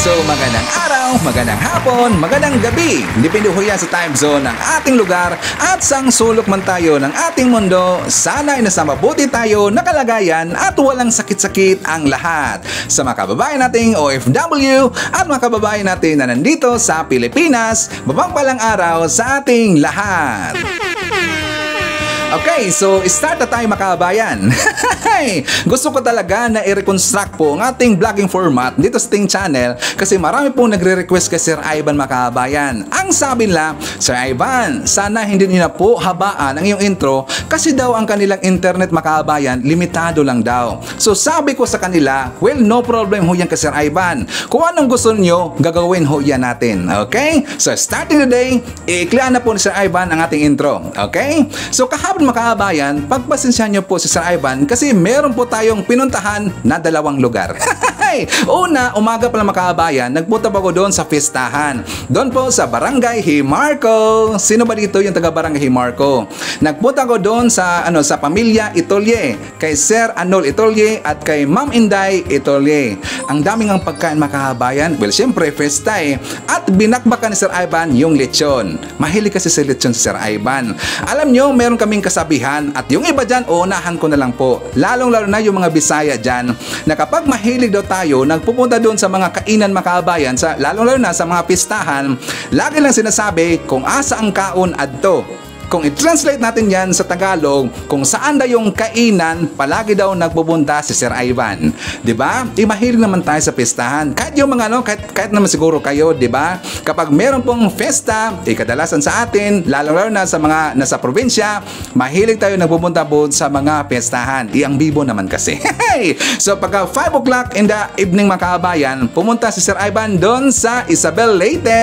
So magandang araw, magandang hapon, magandang gabi. Depende ho yan sa time zone ng ating lugar at sang sulok man tayo ng ating mundo. Sana ay nasa mabuti tayo na kalagayan at walang sakit-sakit ang lahat. Sa mga kababayan nating OFW at mga kababayan natin na nandito sa Pilipinas, mapagpalang araw sa ating lahat. Okay, so start na tayo mga kabayan. Gusto ko talaga na i-reconstruct po ang ating vlogging format dito sa ating channel kasi marami pong nagre-request kay Sir Ivan mga kabayan. Ang sabi nila, Sir Ivan, sana hindi niyo na po habaan ang iyong intro kasi daw ang kanilang internet mga kabayan, limitado lang daw. So sabi ko sa kanila, well, no problem ho yan kay Sir Ivan. Kung anong gusto niyo, gagawin ho yan natin. Okay? So starting today, i-clear na po ni Sir Ivan ang ating intro. Okay? So kahapon mga kabayan, pagpasensyahan niyo po si Sir Ivan kasi meron po tayong pinuntahan na dalawang lugar. Una, umaga pala mga kabayan, nagpunta pa ko doon sa fiestahan. Doon po sa Barangay Himarco. Sino ba dito yung taga Barangay Himarco? Nagpunta ko doon sa sa pamilya Itolye, kay Sir Anol Itolye at kay Ma'am Inday Itolye. Ang daming ang pagkain mga kabayan. Well, syempre fiesta At binakbakan ni Sir Ivan yung lechon. Mahilig kasi sa lechon si Sir Ivan. Alam nyo, meron kaming kasabihan at yung iba dyan, unahan ko na lang po. Lalong-lalo na yung mga Bisaya dyan na kapag mahilig daw tayo, nagpupunta doon sa mga kainan mga kabayan, lalong-lalo na sa mga pistahan, lagi lang sinasabi kung asa ang kaon adto. Kung i-translate natin yan sa Tagalog, kung saan daw yung kainan, palagi daw nagpupunta si Sir Ivan. Diba? Mahilig naman tayo sa pistahan. Kahit yung mga kahit naman siguro kayo, diba? Kapag meron pong festa, kadalasan sa atin, lalo na sa mga nasa probinsya, mahilig tayo nagpupunta po sa mga pistahan. Ang bibo naman kasi. So pagka 5 o'clock in the evening mga kabayan, pumunta si Sir Ivan doon sa Isabel Leyte.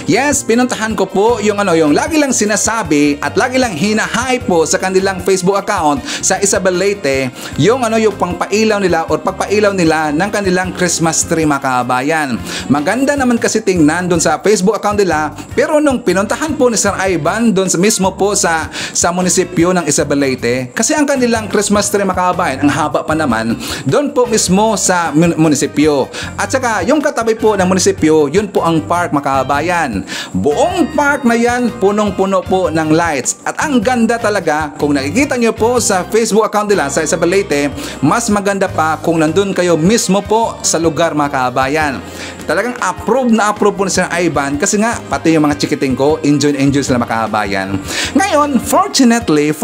Yes, pinuntahan ko po yung lagi lang sinasabi at lagi lang hinahype po sa kanilang Facebook account sa Isabel Leyte, yung pangpailaw nila o pagpailaw nila ng kanilang Christmas tree mga kabayan. Maganda naman kasi tingnan doon sa Facebook account nila, pero nung pinuntahan po ni Sir Ivan doon mismo po sa munisipyo ng Isabel Leyte, kasi ang kanilang Christmas tree mga kabayan, ang haba pa naman, doon po mismo sa munisipyo. At saka yung katabi po ng munisipyo, yun po ang park mga kabayan. Buong park na yan, punong-puno po ng lights. At ang ganda talaga, kung nakikita nyo po sa Facebook account nila sa Isabel Leyte, mas maganda pa kung nandun kayo mismo po sa lugar mga kabayan. Talagang approve po ni Sir Ivan kasi nga, pati yung mga chikiting ko, enjoy sila mga kabayan. Ngayon, fortunately,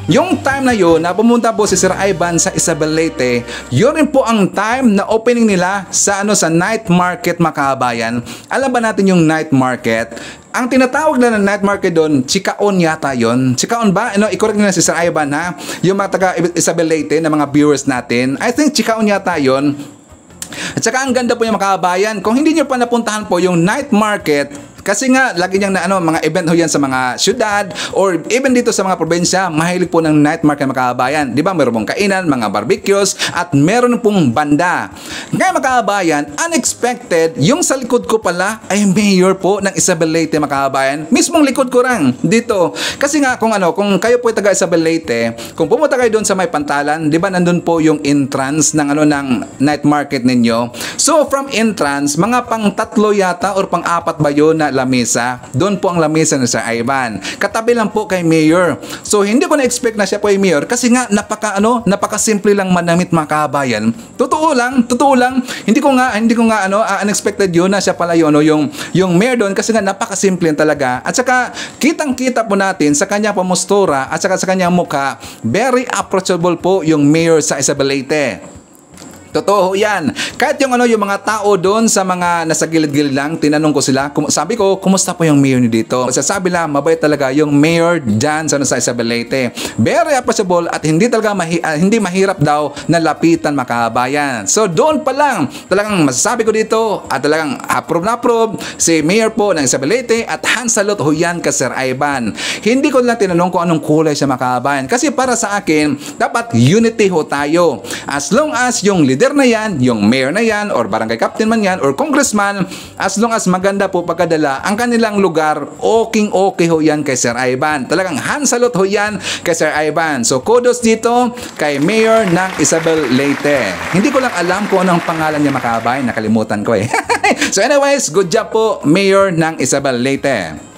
yung time na yun na pumunta po si Sir Ivan sa Isabel Leyte, yun rin po ang time na opening nila sa night market mga kabayan. Alam ba natin yung night market? Ang tinatawag na ng night market doon, chikaon yata yon. Chikaon ba? I-correct nyo na si Sir Ivan ha. Yung mga taga Isabel Leyte na mga viewers natin, I think chikaon yata yon. At saka ang ganda po yung mga kabayan. Kung hindi nyo pa napuntahan po yung night market, kasi nga, lagi niyang mga event ho yan sa mga syudad or even dito sa mga probinsya, mahilig po ng night market mga kabayan. Di ba? Meron pong kainan, mga barbecues, at meron pong banda. Ngayon mga kabayan, unexpected, yung sa likod ko pala ay mayor po ng Isabel Leyte mga kabayan. Mismong likod ko lang dito. Kasi nga, kung kayo po ay taga Isabel Leyte, kung pumunta kayo doon sa may pantalan, di ba nandun po yung entrance ng ng night market ninyo. So, from entrance, mga pang 3 yata or pang 4 ba yun na lamesa. Doon po ang lamesa ni Sir Ivan. Katabi lang po kay Mayor. So hindi ko na-expect na siya po ay Mayor kasi nga napaka-simple lang manamit mga kabayan. Totoo lang. Hindi ko nga unexpected yun na siya pala yung Mayor doon kasi nga napaka-simple talaga. At saka kitang-kita po natin sa kanyang pamustura at saka sa kanyang mukha, very approachable po yung Mayor sa Isabel Leyte. Totoo yan. Kahit yung yung mga tao doon sa mga nasa gilid-gilid lang, tinanong ko sila, sabi ko, kumusta po yung mayor niyo dito? Sasabi lang, mabait talaga yung mayor dyan sa Isabel Leyte. Very approachable at hindi talaga hindi mahirap daw na lapitan mga kabayan. So doon pa lang, talagang masasabi ko dito at talagang approve si mayor po ng Isabel Leyte at handsalot ho yan ka Sir Ivan. Hindi ko lang tinanong kung anong kulay siya mga kabayan. Kasi para sa akin, dapat unity ho tayo. As long as yung leader na yan, yung mayor na yan, or barangay captain man yan, or congressman, as long as maganda po pagkadala ang kanilang lugar, okay ho yan kay Sir Ivan. Talagang handsalot ho yan kay Sir Ivan. So kudos dito kay Mayor ng Isabel Leyte. Hindi ko lang alam kung anong pangalan niya, makabay, nakalimutan ko eh. So anyways, good job po Mayor ng Isabel Leyte.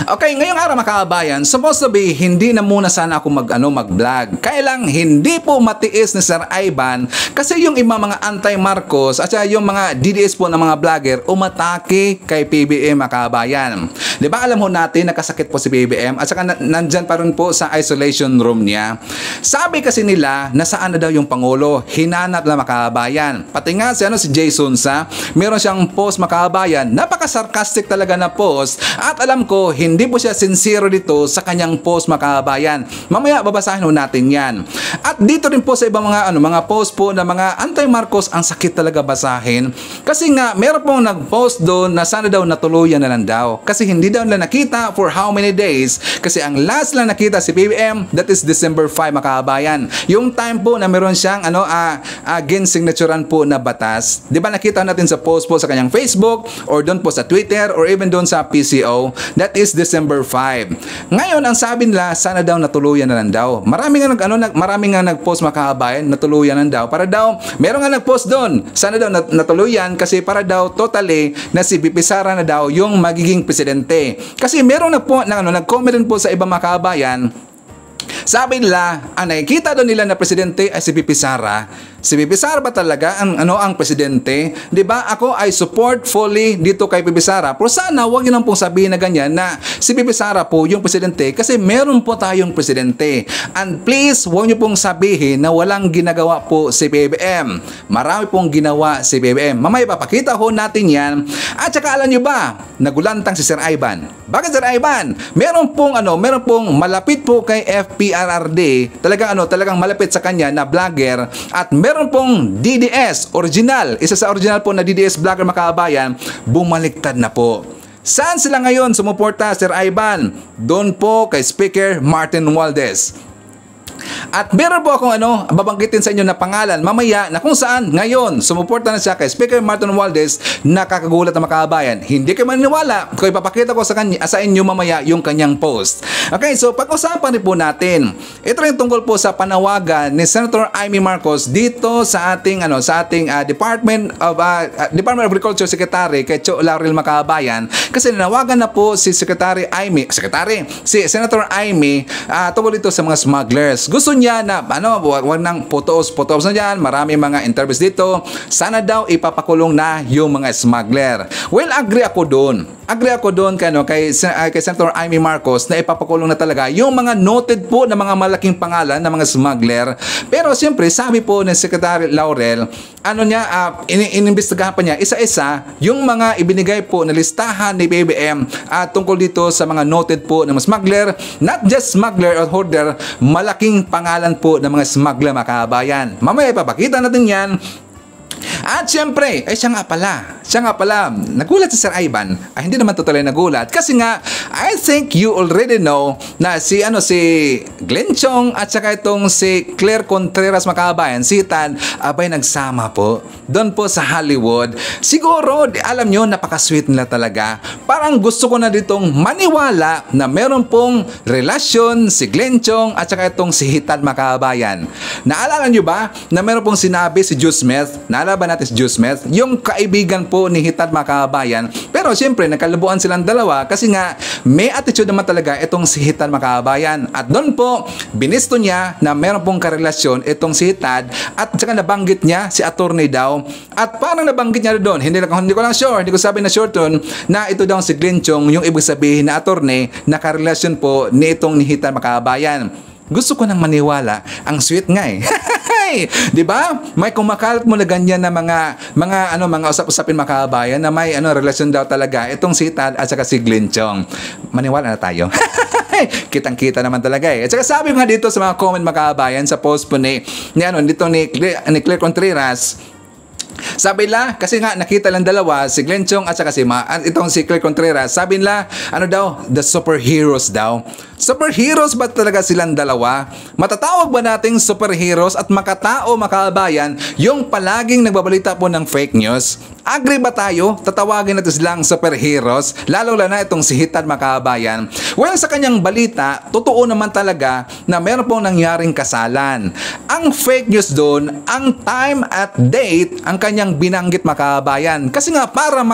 Okay, ngayong araw mga kabayan, supposed to be hindi na muna sana ako mag-vlog. Kaya lang hindi po matiis ni Sir Ivan kasi yung iba mga anti-Marcos at yung mga DDS po ng mga vlogger umatake kay PBM mga kabayan. 'Di ba alam ho natin nakasakit po si PBM at saka nandyan pa rin po sa isolation room niya. Sabi kasi nila nasaan na daw yung Pangulo, hinanap na mga kabayan. Pati nga si Jason Sa, meron siyang post mga kabayan, napaka-sarcastic talaga na post at alam ko hindi po siya sincere dito sa kanyang post mga kabayan. Mamaya babasahin natin yan. At dito rin po sa ibang mga post po na mga anti-Marcos, ang sakit talaga basahin. Kasi nga meron pong nag-post doon na sana daw natuluyan na lang daw. Kasi hindi daw na nakita for how many days. Kasi ang last lang nakita si PBM, that is December 5 mga kabayan. Yung time po na meron siyang signaturean po na batas. Di ba nakita natin sa post po sa kanyang Facebook or doon po sa Twitter or even doon sa PCO. That is December 5. Ngayon, ang sabi nila, sana daw natuluyan na lang daw. Marami nga nag-post mga kabayan, natuluyan na daw. Para daw, meron nga nag-post doon, sana daw natuluyan kasi para daw totally na si VP Sara na daw yung magiging presidente. Kasi meron nag-comment din po sa ibang mga kabayan. Sabi nila, ang nakikita doon nila na presidente ay si VP Sara. Si VP Sara ba talaga ang presidente? 'Di ba? Ako ay support fully dito kay VP Sara. Pero sana wag niyo nang pong sabihin na ganyan na si VP Sara po yung presidente kasi meron po tayong presidente. And please, wag niyo pong sabihin na walang ginagawa po si PBM. Marami pong ginawa si PBM. Mamaya papakita ho natin 'yan. At saka alam niyo ba, nagulantang si Sir Ivan. Bakit Sir Ivan? Meron pong malapit po kay FPRRD, talagang malapit sa kanya na vlogger at meron pong DDS, original, isa sa original po na DDS vlogger mga kabayan, bumaliktad na po. Saan sila ngayon sumuporta, Sir Ivan? Doon po kay Speaker Martin Romualdez. At meron po akong babanggitin sa inyo na pangalan mamaya na kung saan ngayon sumuporta na siya kay Speaker Martin Romualdez. Nakakagulat na mga kabayan. Hindi kayo maniniwala kung ipapakita ko sa inyo mamaya yung kanyang post. Okay, so pag-usapan rin po natin. Ito rin tungkol po sa panawagan ni Senator Amy Marcos dito sa ating Department of Agriculture Secretary kay Cho Laurel mga kabayan kasi nanawagan na po si si Senator Amy tungkol dito sa mga smugglers. Gusto niya na wag nang photos na diyan, marami mga interviews dito. Sana daw ipapakulong na yung mga smuggler. Well, agree ako doon kay Senator Amy Marcos na ipapakulong na talaga yung mga noted po na mga malaking pangalan ng mga smuggler. Pero siyempre, sabi po ni Secretary Laurel, inimbestigahan pa niya isa-isa yung mga ibinigay po na listahan ni BBM tungkol dito sa mga noted po ng mga smuggler, not just smuggler or hoarder, malaking pangalan po ng mga smuggler mga kabayan. Mamaya ipapakita natin yan. At syempre, siya nga pala, nagulat si Sir Ivan. Hindi naman totally nagulat. Kasi nga, I think you already know na si Glenn Chong at saka itong si Claire Contreras mga kabayan, si Tan, abay nagsama po doon po sa Hollywood. Siguro, alam nyo, napaka-sweet nila talaga. Parang gusto ko na ditong maniwala na meron pong relasyon si Glenn Chong at saka itong si Hitan mga kabayan. Naalala nyo ba na meron pong sinabi si Juice Smith? Naalala ba natin si Juice Smith? Yung kaibigan po ni Hitan mga kabayan. Pero siyempre, nagkalabuan silang dalawa kasi nga may attitude naman talaga itong si Hitan mga kabayan. At doon po, binisto niya na meron pong karelasyon itong si Hitan at saka nabanggit niya si attorney daw. At parang nabanggit niya doon, hindi ko lang sure, hindi ko sabi na sure doon na ito daw si Glenn Chong yung ibig sabihin na attorney na karelasyon po ni itong ni Hitan mga kabayan. Gusto ko nang maniwala, ang sweet nga eh. 'Di ba? May kumakalat mo na ganyan na mga usap-usapin mga kabayan na may relasyon daw talaga itong si Tad at saka si Glenn Chong. Maniwala na tayo. Kitang-kita naman talaga eh. At saka sabi ko nga dito sa mga comment mga kabayan sa post po ni Claire Contreras. Sabi nila, kasi nga nakita lang dalawa, si Glenn Chong at saka itong si Claire Contreras, sabi nila, the superheroes daw. Superheroes ba talaga silang dalawa? Matatawag ba nating superheroes at makatao makabayan yung palaging nagbabalita po ng fake news? Agree ba tayo? Tatawagin natin silang superheroes, lalo na itong si Hitan Makabayan. Well, sa kanyang balita, totoo naman talaga na meron pong nangyaring kasalan. Ang fake news doon, ang time at date, ang kanyang binanggit Makabayan. Kasi nga para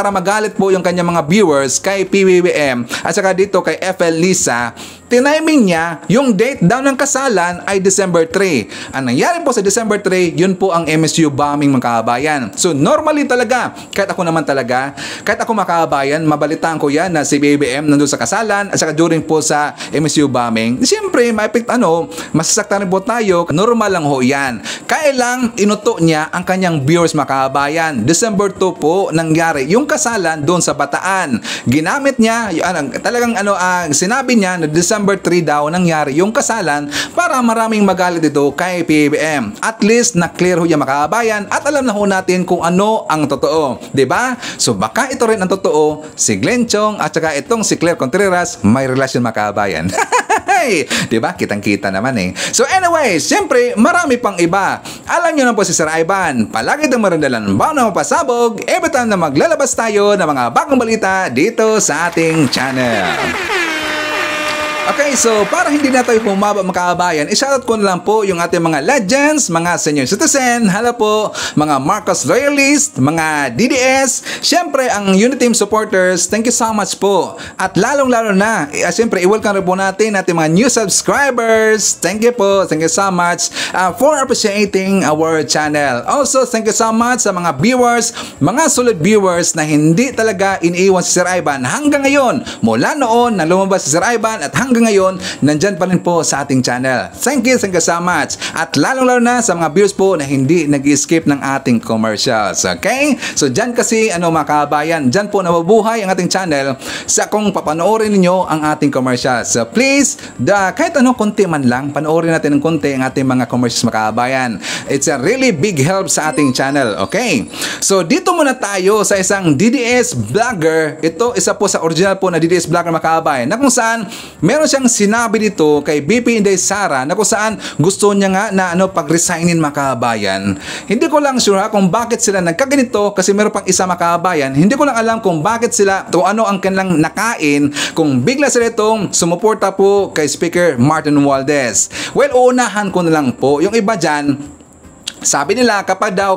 magalit po yung kanyang mga viewers kay PBBM at saka dito kay FL Lisa, tiniming niya yung date daw ng kasalan ay December 3. Ang nangyari po sa December 3, yun po ang MSU bombing Makabayan. So normally talaga, kahit ako Makabayan, mabalitaan ko yan na si BBM nandun sa kasalan at saka during po sa MSU bombing. Siyempre, masasaktan rin po tayo, normal lang ho yan. Kailang inuto niya ang kanyang viewers Makabayan. December 2 po nangyari yung kasalan doon sa Bataan. Ginamit niya, sinabi niya na December 3 daw nangyari yung kasalan para maraming magalit dito kay PBBM. At least na-clear ho yung Makabayan at alam na ho natin kung ano ang totoo. Diba? So baka ito rin ang totoo, si Glenn Chong at saka itong si Claire Contreras may relasyon Makabayan. Diba? Kitang-kita naman eh. So anyway, siyempre marami pang iba. Alam nyo na po si Sir Ivan, palagi itong marandalan bago na mapasabog every time na maglalabas tayo ng mga bagong balita dito sa ating channel. Okay, so para hindi na tayo humaba Makabayan, i-shoutout ko na lang po yung ating mga legends, mga senior citizen, hala po, mga Marcos loyalist, mga DDS, syempre ang Unity Team supporters, thank you so much po. At lalong-lalo na, syempre i-welcome rin po natin mga new subscribers. Thank you po, thank you so much for appreciating our channel. Also, thank you so much sa mga viewers, mga solid viewers na hindi talaga iniiwan si Sir Ivan hanggang ngayon. Mula noon na lumabas si Sir Ivan at hanggang ngayon, nandyan pa rin po sa ating channel. Thank you so much. At lalong-lalo na sa mga viewers po na hindi nag-skip ng ating commercials. Okay? So dyan kasi, Makabayan, dyan po nababuhay ang ating channel sa kung papanoorin ninyo ang ating commercials. So please, kahit konti man lang, panoorin natin ng konti ang ating mga commercials Makabayan. It's a really big help sa ating channel. Okay? So dito muna tayo sa isang DDS vlogger. Ito, isa po sa original po na DDS vlogger Makabayan na kung saan meron siyang sinabi dito kay BP Inday Sara na kung saan gusto niya nga na pag-resignin Makabayan. Hindi ko lang sure kung bakit sila nagkaganito kasi meron pang isa Makabayan. Hindi ko lang alam kung bakit sila ano ang kanilang nakain kung bigla sila itong sumuporta po kay Speaker Martin Romualdez. Well, uunahan ko na lang po. Yung iba dyan, sabi nila kapag daw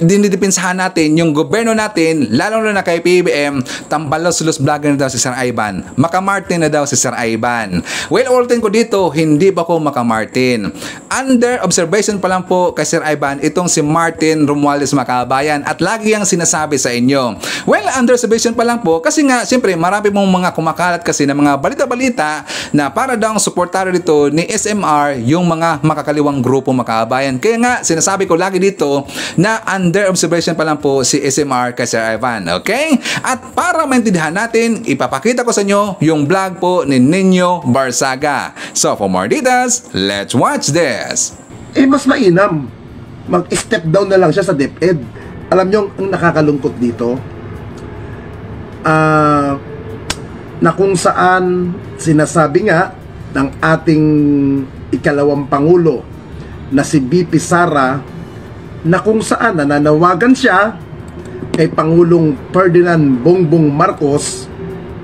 dinidipinsahan natin yung gobyerno natin, lalo na kay PBBM, tambalos-los vlogger na daw si Sir Ivan. Makamartin na daw si Sir Ivan. Well, ulitin ko dito, hindi ba ko Makamartin? Under observation pa lang po kay Sir Ivan itong si Martin Romualdez Makabayan at lagi yang sinasabi sa inyo. Well, under observation pa lang po kasi nga siyempre marami mong mga kumakalat kasi ng mga balita-balita na para daw ang suportado dito ni SMR yung mga makakaliwang grupo Makabayan. Kaya nga, sinasabi ko lagi dito na under observation pa lang po si SMR kay Sir Ivan. Okay? At para maintindihan natin, ipapakita ko sa inyo yung vlog po ni Nino Barsaga. So, for more details, let's watch this. Mas mainam. Mag-step down na lang siya sa DepEd. Alam nyo, ang nakakalungkot dito, na kung saan sinasabi nga ng ating ikalawang Pangulo na si BP Sara na kung saan nananawagan siya kay Pangulong Ferdinand Bongbong Marcos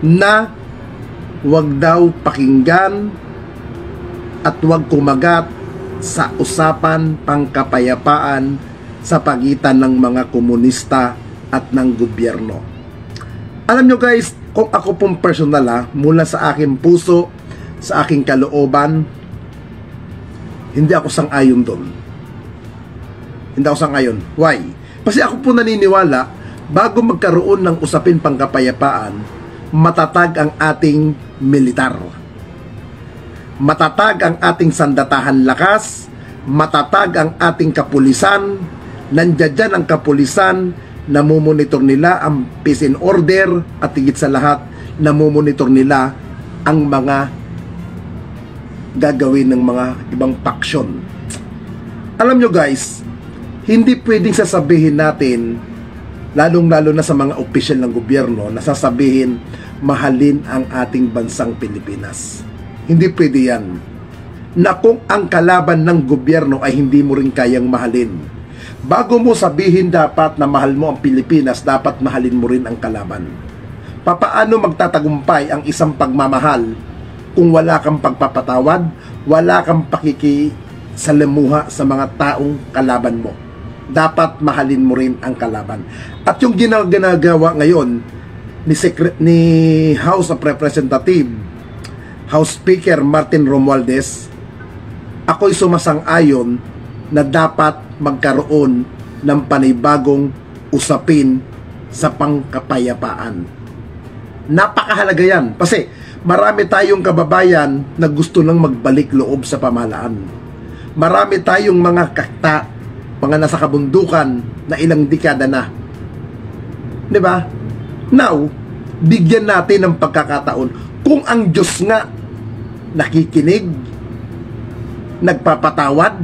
na wag daw pakinggan at wag kumagat sa usapan pangkapayapaan sa pagitan ng mga komunista at ng gobyerno. Alam nyo guys, kung ako pong personal mula sa aking puso, sa aking kalooban, hindi ako sang-ayon doon. Hindi ako sang-ayon. Why? Kasi ako po naniniwala, bago magkaroon ng usapin pangkapayapaan, matatag ang ating militar. Matatag ang ating sandatahan lakas, matatag ang ating kapulisan, nandiyan dyan ang kapulisan, namumonitor nila ang peace and order, at higit sa lahat, namumonitor nila ang mga gagawin ng mga ibang faction. Alam nyo guys, hindi pwedeng sasabihin natin lalong-lalo na sa mga opisyal ng gobyerno na sasabihin mahalin ang ating bansang Pilipinas. Hindi pwede yan. Na kung ang kalaban ng gobyerno ay hindi mo rin kayang mahalin. Bago mo sabihin dapat na mahal mo ang Pilipinas, dapat mahalin mo rin ang kalaban. Papaano magtatagumpay ang isang pagmamahal kung wala kang pagpapatawad, wala kang pakikisalamuha sa mga taong kalaban mo? Dapat mahalin mo rin ang kalaban. At yung ginagawa ngayon ni House of Representative, House Speaker Martin Romualdez, ako'y sumasang-ayon na dapat magkaroon ng panibagong usapin sa pangkapayapaan. Napakahalaga yan kasi marami tayong kababayan na gusto nang magbalik loob sa pamahalaan. Marami tayong mga mga nasa kabundukan na ilang dekada na. 'Di ba? Now, bigyan natin ng pagkakataon. Kung ang Diyos nga nakikinig, nagpapatawad,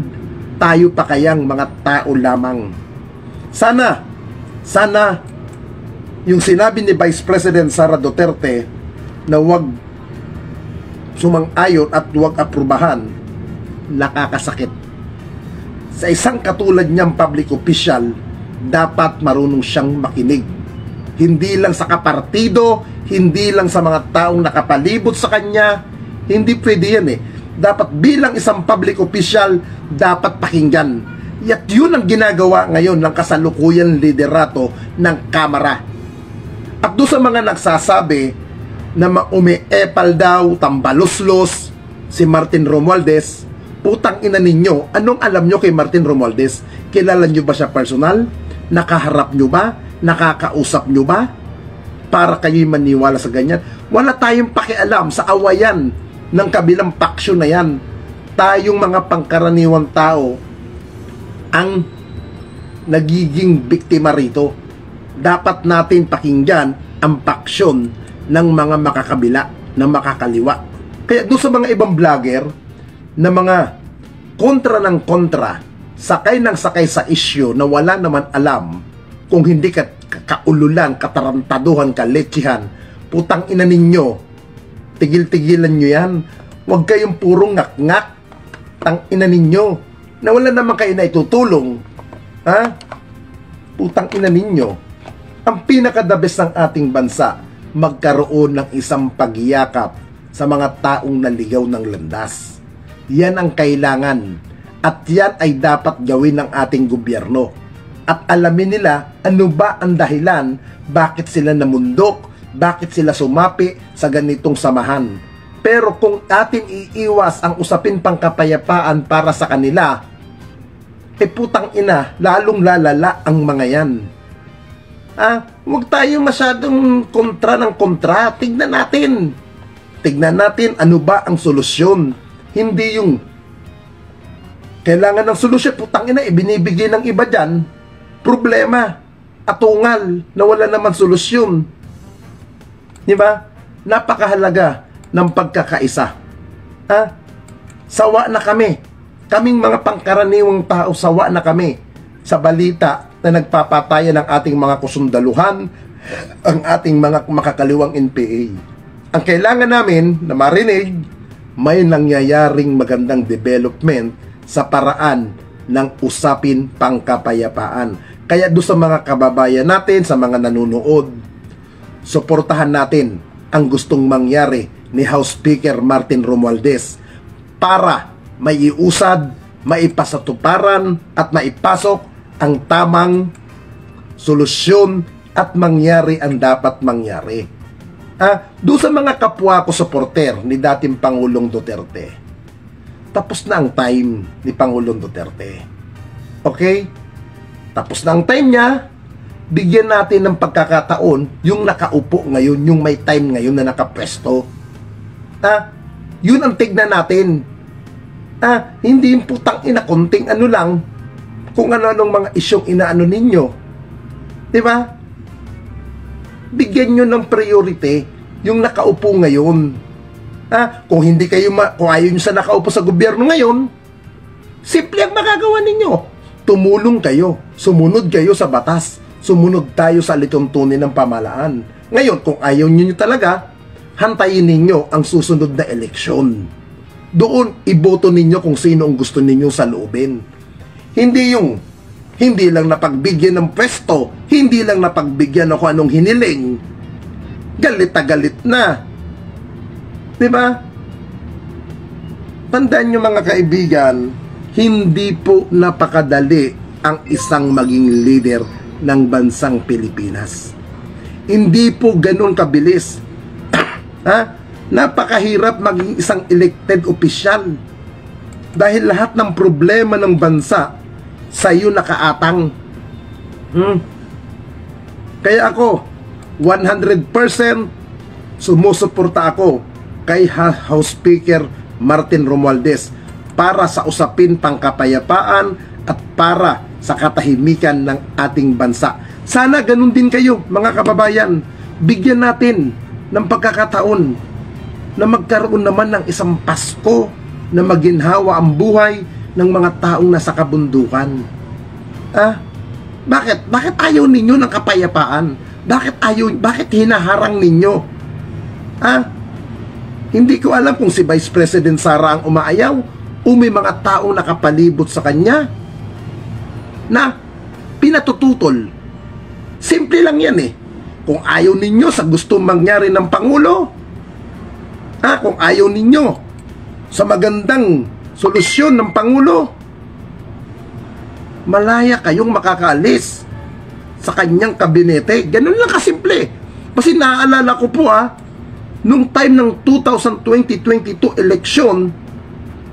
tayo pa kayang mga tao lamang. Sana yung sinabi ni Vice President Sara Duterte na huwag sumang-ayon at huwag aprubahan, nakakasakit. Sa isang katulad niyang public official, dapat marunong siyang makinig. Hindi lang sa kapartido, hindi lang sa mga taong nakapalibot sa kanya, hindi pwede yan eh. Dapat bilang isang public official, dapat pakinggan. At yun ang ginagawa ngayon ng kasalukuyan liderato ng Kamara. At doon sa mga nagsasabi na umiepal daw, tambaluslos si Martin Romualdez, putang ina ninyo, anong alam nyo kay Martin Romualdez? Kilala nyo ba siya personal? Nakaharap nyo ba? Nakakausap nyo ba? Para kayo'y maniwala sa ganyan. Wala tayong pakialam sa awayan ng kabilang paksyon na yan. Tayong mga pangkaraniwang tao ang nagiging biktima rito. Dapat natin pakinggan ang paksyon ng mga makakabila, ng makakaliwa. Kaya doon sa mga ibang vlogger na mga kontra ng kontra, sakay ng sakay sa isyu na wala naman alam, kung hindi kaululan, katarantaduhan, kaletsihan, putang ina ninyo, tigil-tigilan nyo yan. Huwag kayong purong ngak-ngak, tang ina ninyo, na wala naman kayo na itutulong. Ha? Putang ina ninyo. Ang pinakadabes ng ating bansa, magkaroon ng isang pagyakap sa mga taong naligaw ng landas. Yan ang kailangan. At yan ay dapat gawin ng ating gobyerno. At alamin nila ano ba ang dahilan, bakit sila namundok, bakit sila sumapi sa ganitong samahan. Pero kung atin iiwas ang usapin pangkapayapaan para sa kanila, putang ina, lalong lalala ang mga yan. Huwag tayo masyadong kontra ng kontra. Tignan natin ano ba ang solusyon. Hindi yung kailangan ng solusyon, putang ina, ibinibigay ng iba dyan, problema, atungal, na wala naman solusyon. Diba? Napakahalaga ng pagkakaisa. Sawa na kami. Kaming mga pangkaraniwang tao, sawa na kami sa balita na nagpapatayan ng ating mga kusundaluhan, ang ating mga makakaliwang NPA. Ang kailangan namin na marinig, may nangyayaring magandang development sa paraan ng usapin pangkapayapaan. Kaya doon sa mga kababayan natin, sa mga nanonood, suportahan natin ang gustong mangyari ni House Speaker Martin Romualdez para maiusad, maipasatuparan at maipasok ang tamang solusyon at mangyari ang dapat mangyari. Doon sa mga kapwa ko supporter ni dating Pangulong Duterte, tapos na ang time ni Pangulong Duterte. Okay? Tapos na ang time niya, bigyan natin ng pagkakataon yung nakaupo ngayon, yung may time ngayon na nakapwesto. Yun ang tignan natin. Hindi yung putang ina, konting ano lang, kung ano-anong mga isyong inaano ninyo. Diba? Bigyan nyo ng priority yung nakaupo ngayon. Kung hindi kayo, kung ayaw nyo sa nakaupo sa gobyerno ngayon, simple ang magagawa ninyo. Tumulong kayo, sumunod kayo sa batas. sumunod tayo sa lituntunin ng pamahalaan. Ngayon, kung ayaw niyo talaga, hantayin ninyo ang susunod na eleksyon. Doon, iboto ninyo kung sino ang gusto ninyo saloobin. Hindi lang napagbigyan ng pwesto, hindi lang napagbigyan ng kung anong hiniling, galit na galit na. Diba? Tandaan nyo mga kaibigan, hindi po napakadali ang isang maging leader ng bansang Pilipinas. Hindi po ganun kabilis. Ha? Napakahirap maging isang elected official. Dahil lahat ng problema ng bansa sa iyo nakaatang. Kaya ako, 100% sumusuporta ako kay House Speaker Martin Romualdez para sa usapin pangkapayapaan at para sa katahimikan ng ating bansa. Sana ganun din kayo mga kababayan. Bigyan natin ng pagkakataon na magkaroon naman ng isang Pasko na maginhawa ang buhay ng mga taong nasa kabundukan. Bakit ayaw ninyo ng kapayapaan? Bakit hinaharang ninyo? Hindi ko alam kung si Vice President Sara ang umaayaw o may mga taong nakapalibot sa kanya na pinatututol. Simple lang yan eh. Kung ayaw ninyo sa gusto mangyari ng Pangulo, kung ayaw ninyo sa magandang solusyon ng Pangulo, malaya kayong makakaalis sa kanyang kabinete. Ganun lang kasimple. Kasi naaalala ko po nung time ng 2020-22 election,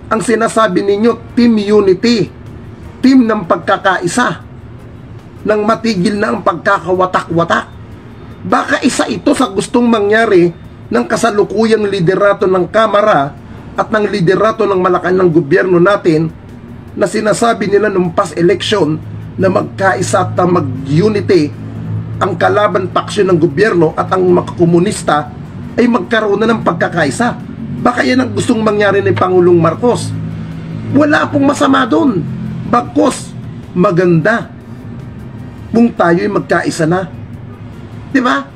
ang sinasabi ninyo, team unity, team ng pagkakaisa, nang matigil na ang pagkakawatak-watak. Baka isa ito sa gustong mangyari ng kasalukuyang liderato ng Kamara at ng liderato ng Malacanang gobyerno natin, na sinasabi nila nung past election na magkaisa at mag-unity ang kalaban paksyon ng gobyerno at ang mga komunista ay magkaroon na ng pagkakaisa. Baka yan ang gustong mangyari ni Pangulong Marcos. Wala pong masama doon. Bagkus, maganda kung tayo'y magkaisa na. Diba?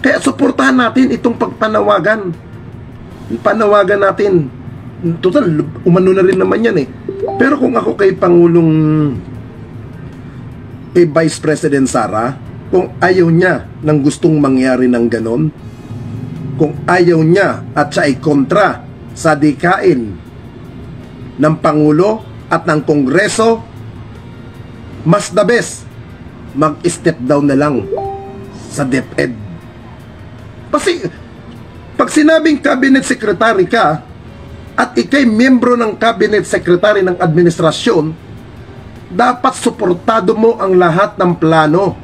Kaya suportahan natin itong pagpanawagan. Panawagan natin. Total, umano na rin naman yan eh. Pero kung ako kay Pangulong Vice President Sara, kung ayaw niya ng gustong mangyari ng ganon, kung ayaw niya at siya ay kontra sa dikain ng Pangulo at ng Kongreso, mas the best mag-step down na lang sa DepEd. Kasi pag sinabing cabinet secretary ka at ikay miyembro ng cabinet secretary ng administrasyon, dapat suportado mo ang lahat ng plano,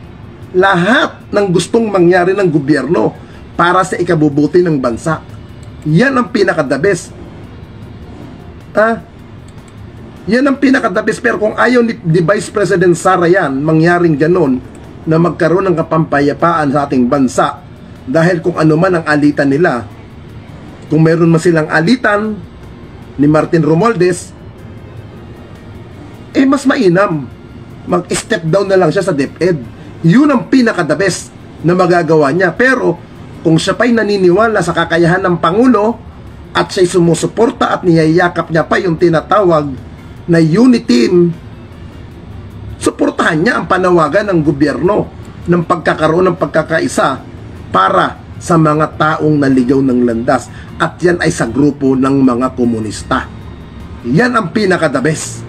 lahat ng gustong mangyari ng gobyerno para sa ikabubuti ng bansa. Yan ang pinaka-the best. Yan ang pinaka-the best. Pero kung ayaw ni Vice President Sara yan, mangyaring ganon, na magkaroon ng kapampayapaan sa ating bansa, dahil kung ano man ang alitan nila, kung meron man silang alitan ni Martin Romualdez, mas mainam mag-step down na lang siya sa DepEd. Yun ang pinaka-the best na magagawa niya. Pero kung siya pa'y naniniwala sa kakayahan ng Pangulo at siya'y sumusuporta at niyayakap niya pa yung tinatawag na unity team, suportahan niya ang panawagan ng gobyerno ng pagkakaroon ng pagkakaisa para sa mga taong naligaw ng landas, at yan ay sa grupo ng mga komunista. Yan ang pinaka-the best.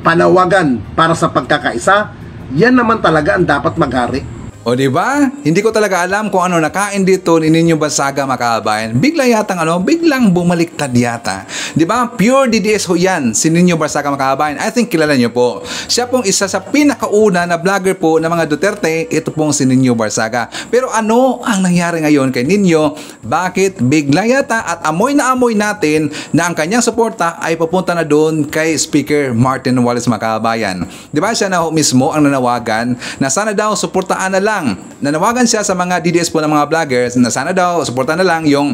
Panawagan para sa pagkakaisa, yan naman talaga ang dapat maghari. O diba? Hindi ko talaga alam kung ano nakain dito ni Nino Barsaga, makabayan. Biglang bumaliktad yata. Diba? Pure DDS ho yan, si Nino Barsaga, makabayan. I think kilala nyo po. Siya pong isa sa pinakauna na vlogger po ng mga Duterte, ito pong si Nino Barsaga. Pero ano ang nangyari ngayon kay Nino? Bakit bigla yata at amoy na amoy natin na ang kanyang suporta ay papunta na doon kay Speaker Martin Romualdez, makabayan. Diba? Siya na mismo ang nanawagan na sana daw suportaan na lang. Nanawagan siya sa mga DDS po ng mga vloggers na sana daw suportahan na lang yung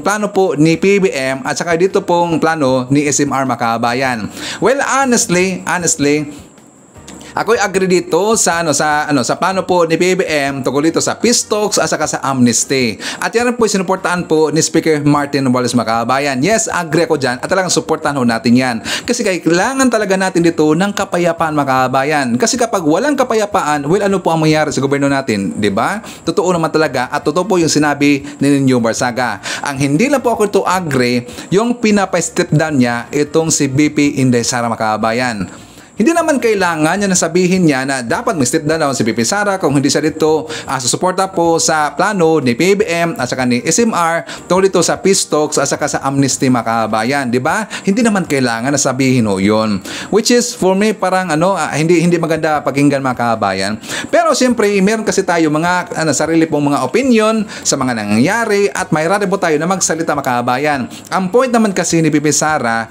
plano po ni PBM at saka dito pong plano ni SMR, makabayan. Well, honestly, Ako'y agree dito sa sa plano po ni PBBM tungkol dito sa peace talks at saka sa amnesty. At yan po sinuportahan po ni Speaker Martin Romualdez Macabayan. Yes, agree ako dyan at talagang suportahan ho natin yan. Kasi kailangan talaga natin dito ng kapayapaan, Macabayan. Kasi kapag walang kapayapaan, well, ano po ang mangyayari sa gobyerno natin, di ba? Totoo naman talaga at totoo po yung sinabi ni Nino Barsaga. Ang hindi lang po ako ito agree, yung pinapa-step down niya itong si BP Inday Sara Macabayan. Hindi naman kailangan niya na sabihin niya na dapat mag-step down si BP Sara kung hindi siya dito susuporta po sa plano ni PBBM at saka ni SMR tungkol dito sa peace talks at saka sa amnesty, Macabayan, di ba? Hindi naman kailangan na sabihin ho yun. Which is for me parang hindi maganda pakinggan, Macabayan. Pero siyempre meron kasi tayo mga sarili pong mga opinion sa mga nangyayari at may rate po tayo na magsalita, Macabayan. Ang point naman kasi ni BP Sara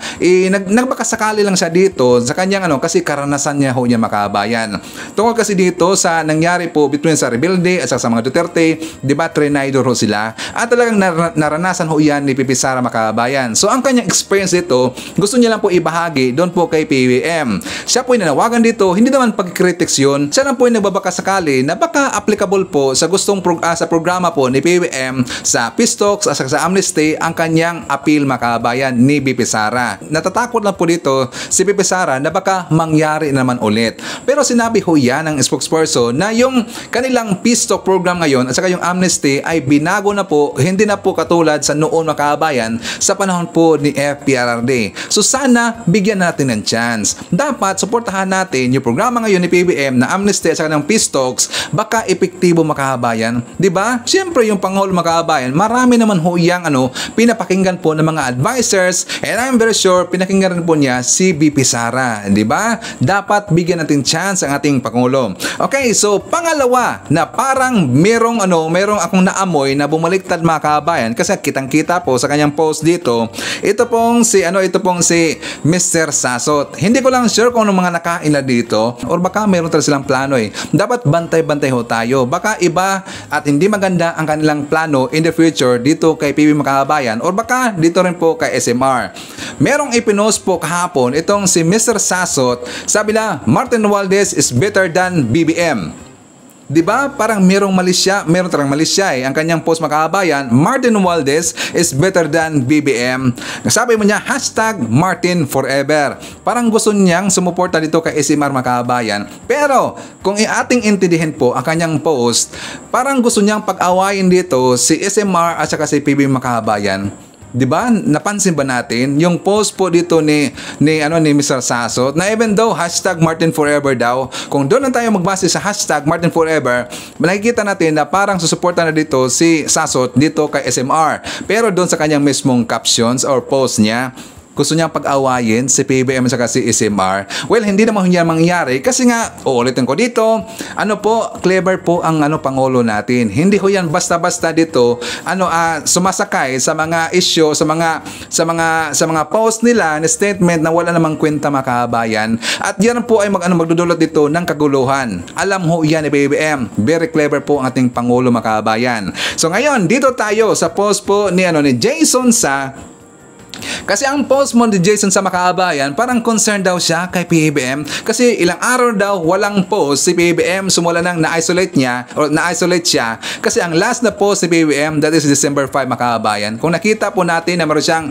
nagbakasakali lang siya dito sa kanyang kasi karanasan niya ho niya, Macabayan. Tungkol kasi dito sa nangyari po between sa Rebelde at sa mga Duterte, di ba, trinidor ho sila at talagang naranasan ho yan ni PP Sara, Macabayan. So ang kanyang experience dito, gusto niya lang po ibahagi doon po kay PBBM. Siya po ay nanawagan dito, hindi naman pag-critics yun, siya lang po ay nagbabakasakali na baka applicable po sa sa programa po ni PBBM sa peace talks at sa amnesty ang kanyang appeal, Macabayan, ni BP Sara. Natatakot lang po dito si BP Sara na baka mangyari naman ulit. Pero sinabi ho yan ng spokesperson na yung kanilang peace talk program ngayon at saka yung amnesty ay binago na po, hindi na po katulad sa noon, Macabayan, sa panahon po ni FPRRD. So sana bigyan natin ng chance. Dapat suportahan natin yung programa ngayon ni PBBM na amnesty at saka ng peace talks, baka epektibo, Macabayan. Diba? Siyempre yung Pangulo, Macabayan, marami naman ho yung pinapakinggan po ng mga advisors and I'm very sure pinakinggan rin po niya si BP Sara. Diba? Dapat bigyan natin chance ang ating Pangulo. Okay, so pangalawa na parang merong akong naamoy na bumaliktad, Macabayan, kasi kitang-kita po sa kanyang post dito. Ito pong si Mr. Sasot. Hindi ko lang sure kung anong mga nakain na dito or baka meron talaga silang plano eh. Dapat bantay-bantay ho tayo. Baka iba at hindi maganda ang kanilang plano in the future dito kay PB Macabayan or baka dito rin po kay SMR. Merong ipinost po kahapon itong si Mr. Sasot. Sabi na, Martin Romualdez is better than BBM. Diba? Parang meron talagang mali siya eh. Ang kanyang post, Macabayan, Martin Romualdez is better than BBM. Sabi mo niya, #Martin forever. Parang gusto niyang sumuporta dito kay SMR, Macabayan. Pero, kung ating intindihin po ang kanyang post, parang gusto niyang pag-awayin dito si SMR at saka si PB Macabayan. Diba? Napansin ba natin yung post po dito ni Mr. Sasot na even though #Martin forever daw, kung doon lang tayo magbase sa #Martin forever, makikita natin na parang susuporta na dito si Sasot dito kay SMR. Pero doon sa kanyang mismong captions or post niya, gusto niyang pag-awayin si PBBM sa si SMR. Well, hindi naman yan mangyari kasi nga, uulitin ko dito, clever po ang Pangulo natin. Hindi ho yan basta-basta dito, sumasakay sa mga issue, sa mga post nila, na statement na wala namang kwenta, Macabayan. At yan po ay magdudulot dito ng kaguluhan. Alam ho yan ni PBBM. Very clever po ang ating Pangulo, Macabayan. So ngayon, dito tayo sa post po ni Jason Sa. Kasi ang post mo ni Jason Sa, Macabayan, parang concerned daw siya kay PBBM kasi ilang araw daw walang post si PBBM, sumula nang na-isolate siya kasi ang last na post ni PBBM, that is December 5, Macabayan. Kung nakita po natin na meron siyang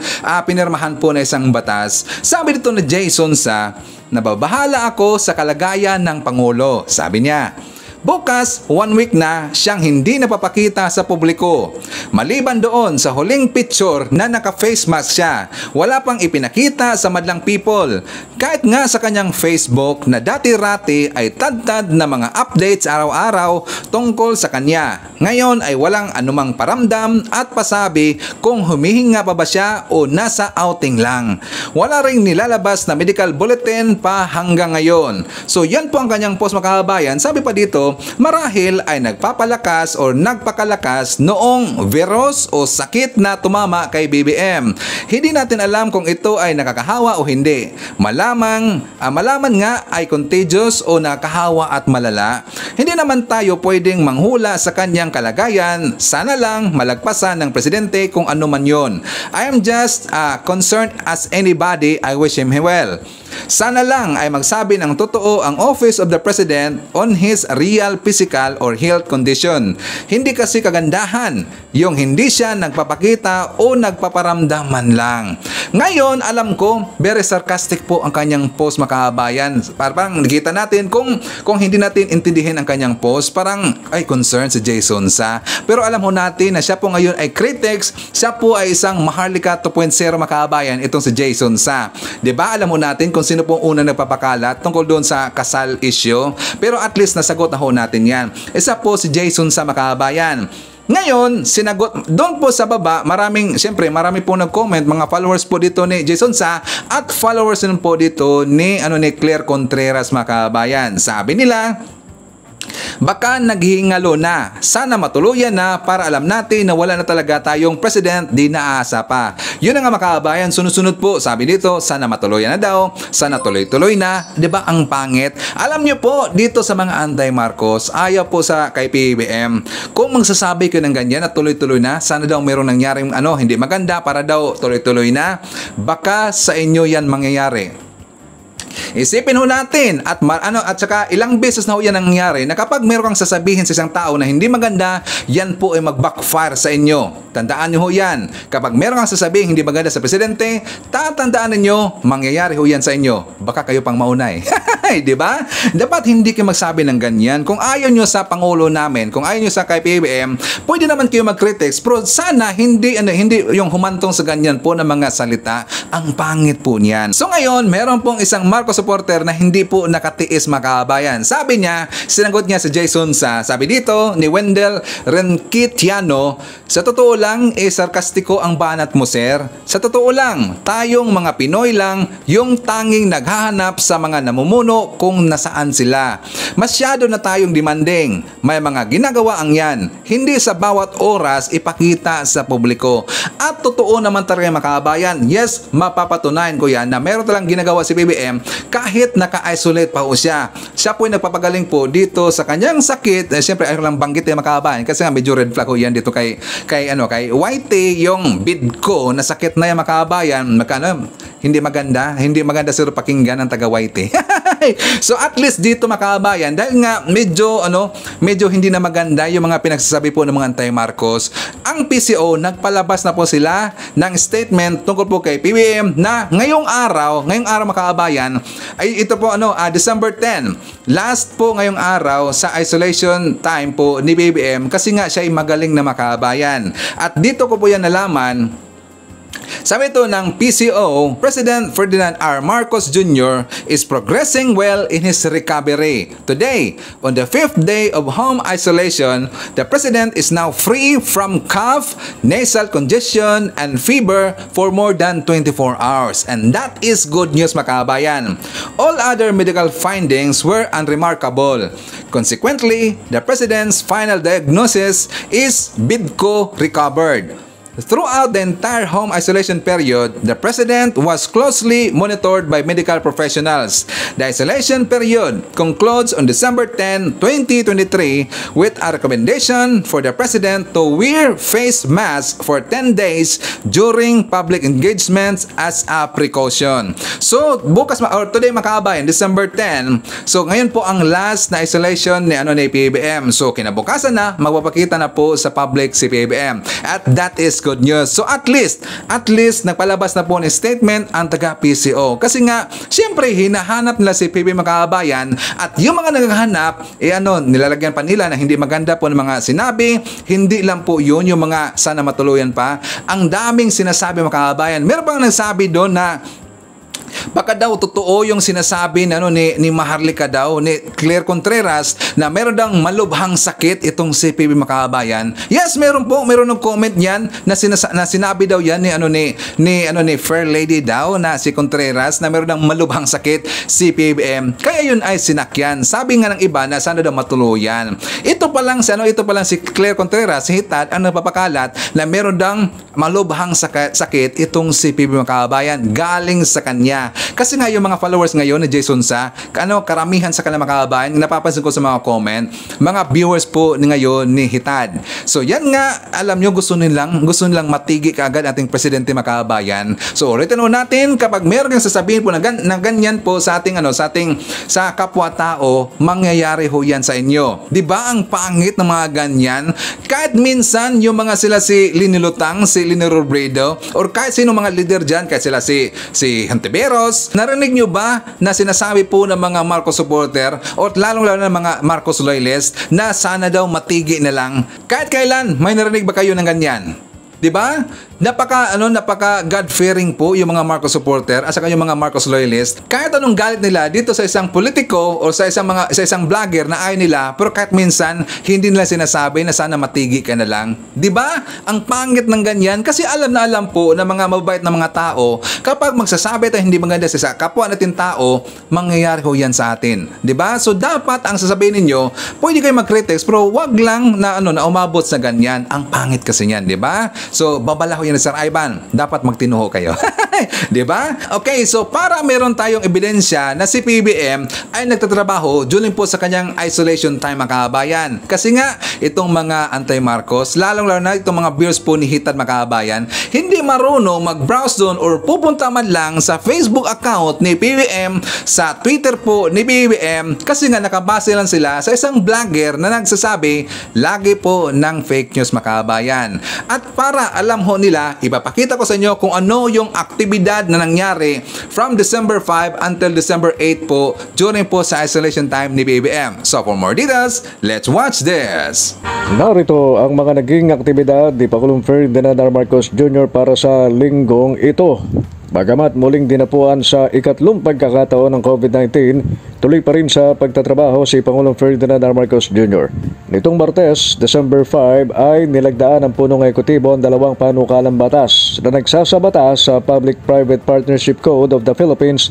pinirmahan po na isang batas, sabi dito ni Jason Sa, nababahala ako sa kalagayan ng Pangulo. Sabi niya, bukas, 1 week na siyang hindi napapakita sa publiko. Maliban doon sa huling picture na naka-face mask siya, wala pang ipinakita sa madlang people. Kahit nga sa kanyang Facebook na dati-rati ay tad-tad na mga updates araw-araw tungkol sa kanya. Ngayon ay walang anumang paramdam at pasabi kung humihinga pa ba siya o nasa outing lang. Wala ring nilalabas na medical bulletin pa hanggang ngayon. So yan po ang kanyang post, Macabayan. Sabi pa dito, marahil ay nagpapalakas o nagpakalakas noong virus o sakit na tumama kay BBM. Hindi natin alam kung ito ay nakakahawa o hindi. Malaman nga ay contagious o nakakahawa at malala. Hindi naman tayo pwedeng manghula sa kanyang kalagayan. Sana lang malagpasan ng presidente kung ano man yon. I am just concerned as anybody. I wish him well. Sana lang ay magsabi ng totoo ang Office of the President on his real physical or health condition. Hindi kasi kagandahan yung hindi siya nagpapakita o nagpaparamdam man lang. Ngayon, alam ko, very sarcastic po ang kanyang post, makabayan. Parang nakita natin kung hindi natin intindihin ang kanyang post, parang ay concern si Jason Sa. Pero alam ho natin na siya po ngayon ay critics, siya po ay isang Maharlika 2.0 makabayan, itong si Jason Sa. 'Di ba? Alam mo natin kung sino po una nagpapakalat tungkol doon sa kasal issue. Pero at least nasagot na ho natin 'yan. Isa po si Jason Sa makabayan. Ngayon, sinagot doon po sa baba, marami po nag-comment, mga followers po dito ni Jason Sa at followers din po dito ni Claire Contreras makabayan. Sabi nila, baka naghihingalo na. Sana matuluyan na para alam natin na wala na talaga tayong president, di naasa pa. Yun na nga makabayan, sunod-sunod po. Sabi dito, sana matuluyan na daw, sana tuloy-tuloy na. Diba ang pangit? Alam nyo po, dito sa mga anti-Marcos, ayaw po sa kay PBBM, kung magsasabi ko ng ganyan at tuloy-tuloy na, sana daw mayroong nangyaring hindi maganda para daw tuloy-tuloy na, baka sa inyo yan mangyayari. Isipin ho natin at saka ilang beses na ho yan nangyari na kapag meron kang sasabihin sa isang tao na hindi maganda, yan po ay mag-backfire sa inyo. Tandaan nyo ho yan. Kapag meron kang sasabihin hindi maganda sa presidente, tatandaan ninyo, mangyayari ho yan sa inyo. Baka kayo pang maunay. Di ba? Dapat hindi kayo magsabi ng ganyan. Kung ayaw nyo sa Pangulo namin, kung ayaw nyo sa kay PBBM, pwede naman kayo mag-critics, pero sana hindi yung humantong sa ganyan po ng mga salita. Ang pangit po niyan. So ngayon, meron pong isang Marcos supporter na hindi po nakatiis makabayan. Sabi niya, sinagot niya si Jason Sa, sabi dito ni Wendell Renquitiano, sa totoo lang, sarkastiko ang banat mo, sir. Sa totoo lang, tayong mga Pinoy lang yung tanging naghahanap sa mga namumuno kung nasaan sila. Masyado na tayong demanding. May mga ginagawa ang yan. Hindi sa bawat oras ipakita sa publiko. At totoo naman talaga makabayan. Yes, mapapatunayan ko yan na meron talang ginagawa si BBM kahit naka-isolate pa ho siya. Siya po ay nagpapagaling po dito sa kanyang sakit. Siyempre ayaw lang banggit makabayan kasi nga medyo red flag ho yan dito kay Whitey, yung bid ko na sakit na yung makabayan. Hindi maganda sir pakinggan ng taga Whitey. So at least dito makabayan, dahil nga medyo hindi na maganda yung mga pinagsasabi po ng mga anti-Marcos, ang PCO nagpalabas na po sila ng statement tungkol po kay PBBM na ngayong araw makabayan ay ito po December 10. Last po ngayong araw sa isolation time po ni PBBM kasi nga siya ay magaling na makabayan. At dito ko po yan nalaman. Sabi ito ng PCO, President Ferdinand R. Marcos Jr. is progressing well in his recovery. Today, on the 5th day of home isolation, the President is now free from cough, nasal congestion, and fever for more than 24 hours. And that is good news makabayan. All other medical findings were unremarkable. Consequently, the President's final diagnosis is BIDCO recovered. Throughout the entire home isolation period, the President was closely monitored by medical professionals. The isolation period concludes on December 10, 2023 with a recommendation for the President to wear face mask for 10 days during public engagements as a precaution. So, today makabayan, December 10. So, ngayon po ang last na isolation ni PBBM. So, kinabukasan na, magpapakita na po sa public si PBBM. At that is good news. So at least nagpalabas na po ng statement ang taga PCO. Kasi nga, siyempre hinahanap nila si PBBM makabayan at yung mga naghahanap, nilalagyan pa nila na hindi maganda po ng mga sinabi. Hindi lang po yun yung mga sana matuluyan pa. Ang daming sinasabi makabayan. Meron pang nagsabi doon na baka daw totoo yung sinasabi ni Maharlika daw, ni Claire Contreras, na meron daw malubhang sakit itong si PBBM makabayan. Yes, meron ng comment yan na sinabi daw yan ni Fair Lady daw na si Contreras na meron daw malubhang sakit si PBBM. Kaya yun ay sinakyan. Sabi nga ng iba na sana daw matuluyan. Ito pa lang si Claire Contreras, si Hitad, ang napapakalat na meron daw malubhang sakit itong si PBBM makabayan galing sa kanya. niya. Kasi nga yung mga followers ngayon ni Jason Sa, karamihan sa kanilang mga kababayan, napapansin ko sa mga comment, mga viewers po ngayon ni Hitad. So yan nga, alam nyo, gusto nilang matigi kaagad ating presidente mga kababayan. So ulitin natin, kapag meron kang sasabihin po na ganyan po sa ating sa kapwa-tao, mangyayari ho yan sa inyo. 'Di ba ang pangit ng mga ganyan? Kahit minsan yung mga sila si Lini Lutang, si Lini Robredo, or kahit sino mga leader dyan, kahit sila si Hontiveros, narinig nyo ba na sinasabi po ng mga Marcos supporter o lalong-lalo ng mga Marcos loyalist na sana daw matigi na lang? Kahit kailan, may narinig ba kayo ng ganyan? 'Di ba? Napaka God-fearing po yung mga Marcos supporter at saka yung mga Marcos loyalist. Kahit anong galit nila dito sa isang politiko o sa isang vlogger na ayaw nila, pero kahit minsan hindi nila sinasabi na sana matigi ka na lang. 'Di ba? Ang pangit ng ganyan kasi alam na alam po ng mga mabait na mga tao, kapag magsasabi tayo hindi maganda sa kapwa natin tao, mangyayari ho yan sa atin. 'Di ba? So dapat ang sasabihin ninyo, pwede kayo mag-critics pero wag lang na umabot sa ganyan. Ang pangit kasi niyan, 'di ba? So babalaho yan, Sir Ivan, dapat magtinuho kayo. 'Di ba? Okay, so para meron tayong ebidensya na si PBM ay nagtatrabaho during po sa kanyang isolation time mga kababayan. Kasi nga itong mga anti-Marcos, lalong-lalo na itong mga viewers po ni Hitad mga kababayan, hindi marunong mag-browse doon or pupunta man lang sa Facebook account ni PBM, sa Twitter po ni PBM, kasi nga nakabase lang sila sa isang vlogger na nagsasabi lagi po ng fake news mga kababayan. At para alam ho nila, ipapakita ko sa inyo kung ano yung aktibidad na nangyari from December 5 until December 8 po during po sa isolation time ni BBM. So for more details, let's watch this. Narito ang mga naging aktibidad ni Pangulong Ferdinand R. Marcos Jr. para sa linggong ito. Bagamat muling dinapuan sa ikatlong pagkakataon ng COVID-19, tuloy pa rin sa pagtatrabaho si Pangulong Ferdinand R. Marcos Jr. Nitong Martes, December 5, ay nilagdaan ng punong ekutibo ang dalawang panukalang batas na nagsasabatas sa Public-Private Partnership Code of the Philippines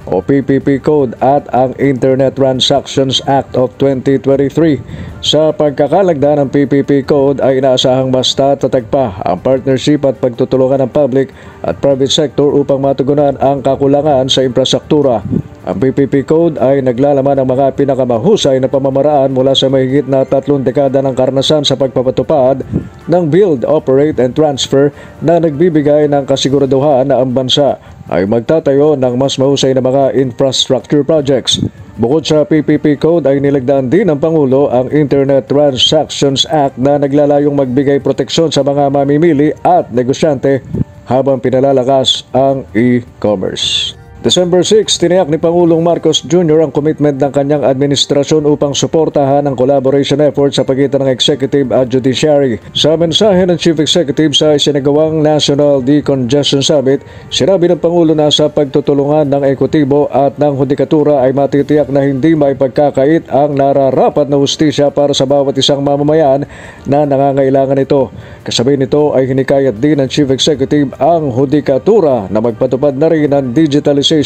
o PPP Code at ang Internet Transactions Act of 2023. Sa pagkakalagda ng PPP Code ay inaasahang mas tatatag pa ang partnership at pagtutulungan ng public at private sector upang matugunan ang kakulangan sa infrastruktura. Ang PPP Code ay naglalaman ng mga pinakamahusay na pamamaraan mula sa mahigit na 3 dekada ng karanasan sa pagpapatupad ng Build, Operate and Transfer na nagbibigay ng kasiguraduhan na ang bansa ay magtatayo ng mas mahusay na mga infrastructure projects. Bukod sa PPP Code ay nilagdaan din ng Pangulo ang Internet Transactions Act na naglalayong magbigay proteksyon sa mga mamimili at negosyante habang pinalalakas ang e-commerce. December 6, tiniyak ni Pangulong Marcos Jr. ang commitment ng kanyang administrasyon upang suportahan ang collaboration effort sa pagitan ng executive at judiciary. Sa mensahe ng Chief Executive sa isinagawang National Decongestion Summit, sinabi ng Pangulo na sa pagtutulungan ng ekutibo at ng hudikatura ay matitiyak na hindi may pagkakait ang nararapat na hustisya para sa bawat isang mamamayan na nangangailangan ito. Kasabay nito ay hinikayat din ng Chief Executive ang hudikatura na magpatupad na rin ng digitalization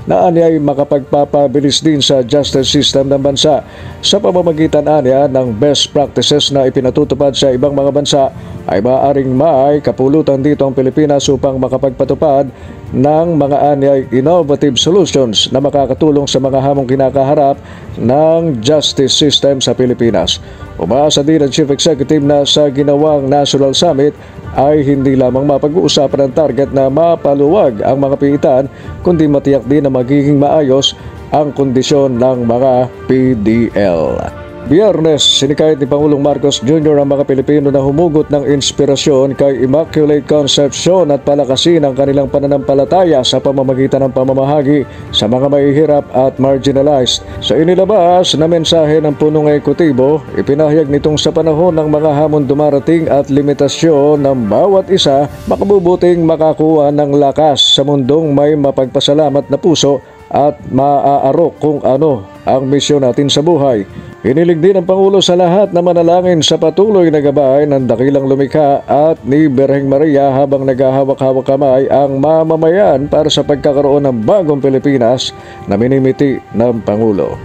na anyay makapagpapabilis din sa justice system ng bansa. Sa pamamagitan anya ng best practices na ipinatutupad sa ibang mga bansa ay maaaring may kapulutan dito ang Pilipinas upang makapagpatupad ng mga anyay innovative solutions na makakatulong sa mga hamong kinakaharap ng justice system sa Pilipinas. Umaasa din ang Chief Executive na sa ginawang National Summit ay hindi lamang mapag-uusapan ang target na mapaluwag ang mga piitan, kundi matiyak din na magiging maayos ang kondisyon ng mga PDL. Biyernes, sinikayat ni Pangulong Marcos Jr. ang mga Pilipino na humugot ng inspirasyon kay Immaculate Concepcion at palakasin ang kanilang pananampalataya sa pamamagitan ng pamamahagi sa mga mahihirap at marginalized. Sa inilabas na mensahe ng punong ekutibo, ipinahayag nitong sa panahon ng mga hamon dumarating at limitasyon ng bawat isa, makabubuting makakuha ng lakas sa mundong may mapagpasalamat na puso at maaarok kung ano ang misyon natin sa buhay. Hiniling din ng Pangulo sa lahat na manalangin sa patuloy na gabay ng dakilang lumikha at ni Birheng Maria habang naghahawak-hawak kamay ang mamamayan para sa pagkakaroon ng bagong Pilipinas na minimiti ng Pangulo.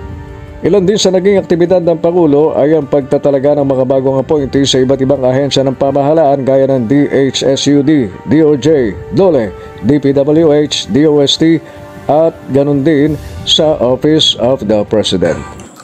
Ilan din sa naging aktibidad ng Pangulo ay ang pagtatalaga ng mga bagong appointees sa iba't ibang ahensya ng pamahalaan gaya ng DHSUD, DOJ, DOLE, DPWH, DOST, at ganun din sa Office of the President.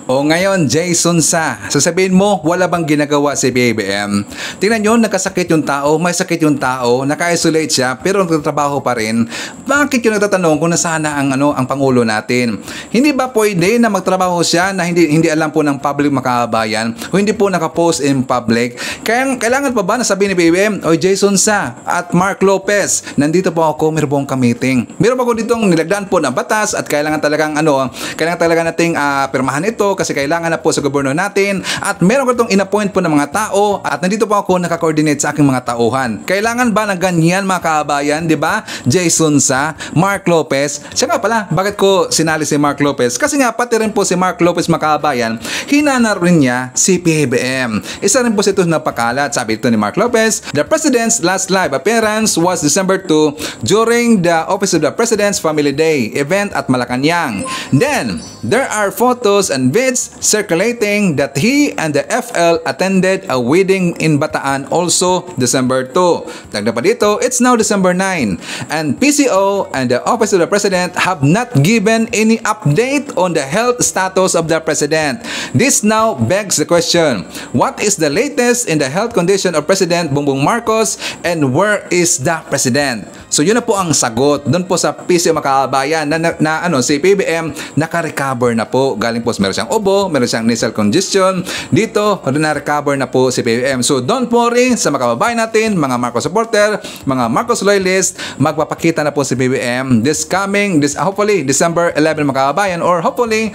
O ngayon, Jason Sa, sasabihin mo, wala bang ginagawa si BBM? Tingnan nyo, nagkasakit yung tao, may sakit yung tao, naka-isolate siya, pero nagtatrabaho pa rin. Bakit yung nagtatanong kung nasaan na ang Pangulo natin? Hindi ba pwede na magtrabaho siya na hindi alam po ng public makabayan o hindi po nakapost in public? Kaya kailangan pa ba na sabihin ni BBM, o Jason Sa at Mark Lopez, nandito po ako, meron po akong meeting. Meron po ako ditong nilagdaan po ng batas at kailangan talagang nating pirmahan ito kasi kailangan na po sa gobyerno natin at meron ko itong in-appoint po ng mga tao at nandito po ako naka-coordinate sa aking mga tauhan. Kailangan ba na ganyan mga kabayan, di ba? Jason Sa, Mark Lopez. Siya nga pala, bakit ko sinali si Mark Lopez? Kasi nga pati rin po si Mark Lopez mga kabayan, hinana rin niya si PBM. Isa rin po si ito napakalat. Sabi ito ni Mark Lopez, the President's last live appearance was December 2 during the Office of the President's Family Day event at Malacanang. Then, there are photos and videos circulating that he and the FL attended a wedding in Bataan also December 2. Dagdag pa dito, it's now December 9 and PCO and the Office of the President have not given any update on the health status of the President. This now begs the question, what is the latest in the health condition of President Bongbong Marcos and where is the President? So yun na po ang sagot doon po sa PCO makabayan na si PBM naka-recover na po. Galing po meron siyang ubo, meron siyang nasal congestion. Dito, na-recover na po si PBM. So don't worry sa mga kababayan natin, mga Marcos supporter, mga Marcos loyalist, magpapakita na po si PBM hopefully December 11 mga kababayan or hopefully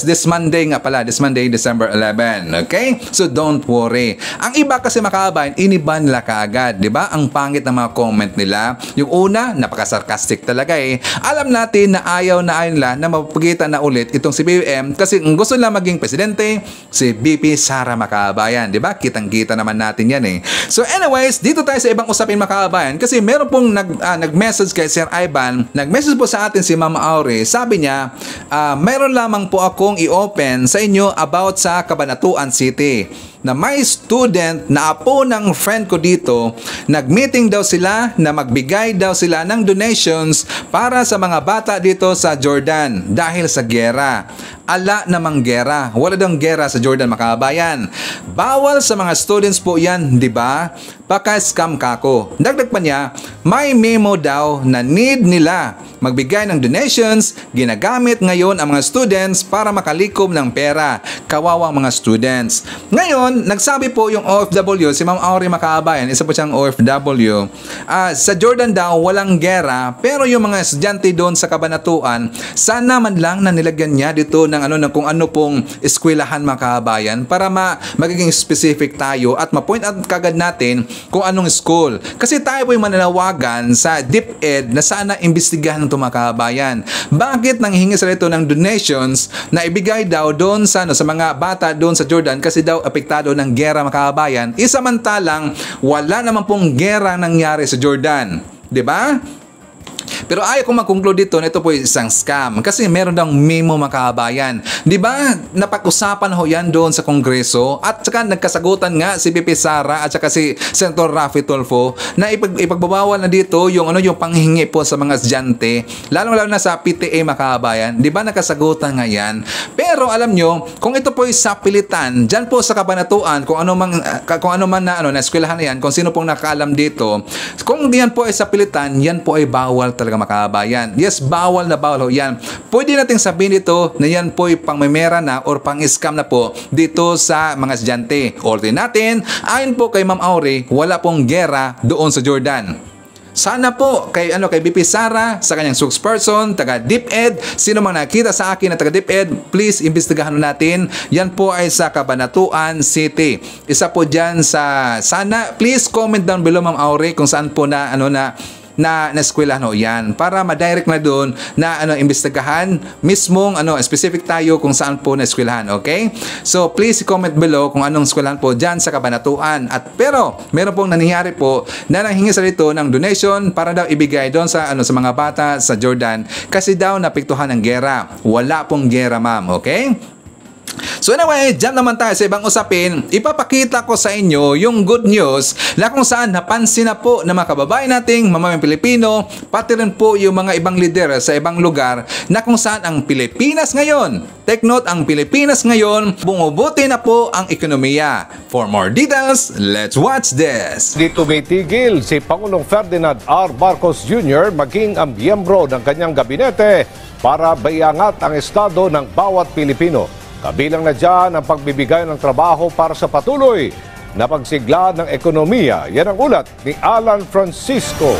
this Monday nga pala, this Monday December 11. Okay? So don't worry. Ang iba kasi mga kababayan, iniba nila kaagad, di ba? Ang pangit ng mga comment nila. Yung una, napaka-sarcastic talaga eh. Alam natin na ayaw nila na mapapagitan na ulit itong si BBM kasi gusto nila maging presidente si BP Sara makabayan, di ba? Kitang-kita naman natin yan eh. So anyways, dito tayo sa ibang usapin makabayan kasi meron pong nag-message kay Sir Ivan, nag-message po sa atin si Ma'am Aure, sabi niya, meron lamang po akong i-open sa inyo about sa Cabanatuan City na may student na apo ng friend ko dito, nag-meeting daw sila na magbigay daw sila ng donations para sa mga bata dito sa Jordan dahil sa gera. Ala namang gera. Wala daw gera sa Jordan makabayan. Bawal sa mga students po yan, di ba? Paka-scam kako. Dagdag pa niya, may memo daw na need nila magbigay ng donations, ginagamit ngayon ang mga students para makalikom ng pera. Kawawang mga students. Ngayon, nagsabi po yung OFW, si Ma'am Auri Makabayan, isa po siyang OFW, sa Jordan daw walang gera, pero yung mga estudyante doon sa Cabanatuan, sana man lang na nilagyan niya dito ng kung ano pong eskwelahan Makabayan para magiging specific tayo at ma-point out kagad natin kung anong school. Kasi tayo po yung mananawagan sa DepEd na sana imbestigahan ng Makabayan. Bakit nanghihingi sila ito ng donations na ibigay daw doon sa mga bata doon sa Jordan kasi daw apektado ng gera Makabayan, isamantalang wala naman pong gera nangyari sa Jordan. 'Di ba? Pero ayaw kong mag-conclude dito na ito po isang scam kasi meron daw memo makabayan. Di ba? Napag-usapan ho yan doon sa Kongreso at saka nagkasagutan nga si BP Sara at saka si Senator Raffy Tulfo na ipagbabawal na dito yung panghingi po sa mga estudyante, lalong-lalo na sa PTA makabayan. Di ba? Nakasagutan nga yan. Pero alam nyo, kung ito po ay sa pilitan, dyan po sa Cabanatuan, kung ano man na eskwelahan na yan, kung sino pong nakaalam dito, kung yan po ay sa pilitan, yan po ay bawal talaga makabayan. Yes, bawal na bawal ho yan. Pwede nating sabihin dito na yan po ay pangmemera na or pang-scam na po dito sa mga estudyante. Order natin, ayon po kay Ma'am Aure, wala pong gera doon sa Jordan. Sana po kay BP Sara, sa kanyang spokesperson, taga DepEd, sino mang nakita sa akin na taga DepEd, please imbestigahan natin. Yan po ay sa Cabanatuan City. Isa po diyan sana please comment down below Ma'am Aure kung saan po na eskwelahan yan para ma-direct na doon na imbestigahan mismong specific tayo kung saan po na eskwelahan, okay? So please comment below kung anong eskwelahan po diyan sa Cabanatuan. Pero meron pong nangyayari po na nanghingi sa dito ng donation para daw ibigay doon sa mga bata sa Jordan kasi daw napektuhan ng gera. Wala pong gera, ma'am, okay? So anyway, dyan naman tayo sa ibang usapin. Ipapakita ko sa inyo yung good news na kung saan napansin na po ng mga kababayan nating mamamayang Pilipino, pati rin po yung mga ibang lider sa ibang lugar na kung saan ang Pilipinas ngayon, take note, ang Pilipinas ngayon, bumubuti na po ang ekonomiya. For more details, let's watch this. Di tumitigil si Pangulong Ferdinand R. Marcos Jr. maging ang miyembro ng kanyang gabinete para baiangat ang estado ng bawat Pilipino. Kabilang na dyan ang pagbibigay ng trabaho para sa patuloy na pagsigla ng ekonomiya. Yan ang ulat ni Alan Francisco.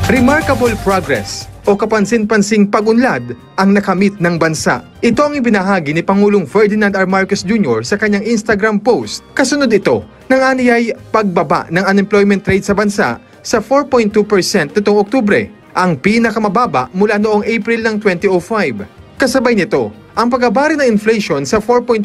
Remarkable progress o kapansin-pansing pag-unlad ang nakamit ng bansa. Ito ang ibinahagi ni Pangulong Ferdinand R. Marcos Jr. sa kanyang Instagram post. Kasunod ito ng aniyay pagbaba ng unemployment rate sa bansa sa 4.2% nitong Oktubre, ang pinakamababa mula noong April ng 2005. Kasabay nito, ang pagabari ng inflation sa 4.1%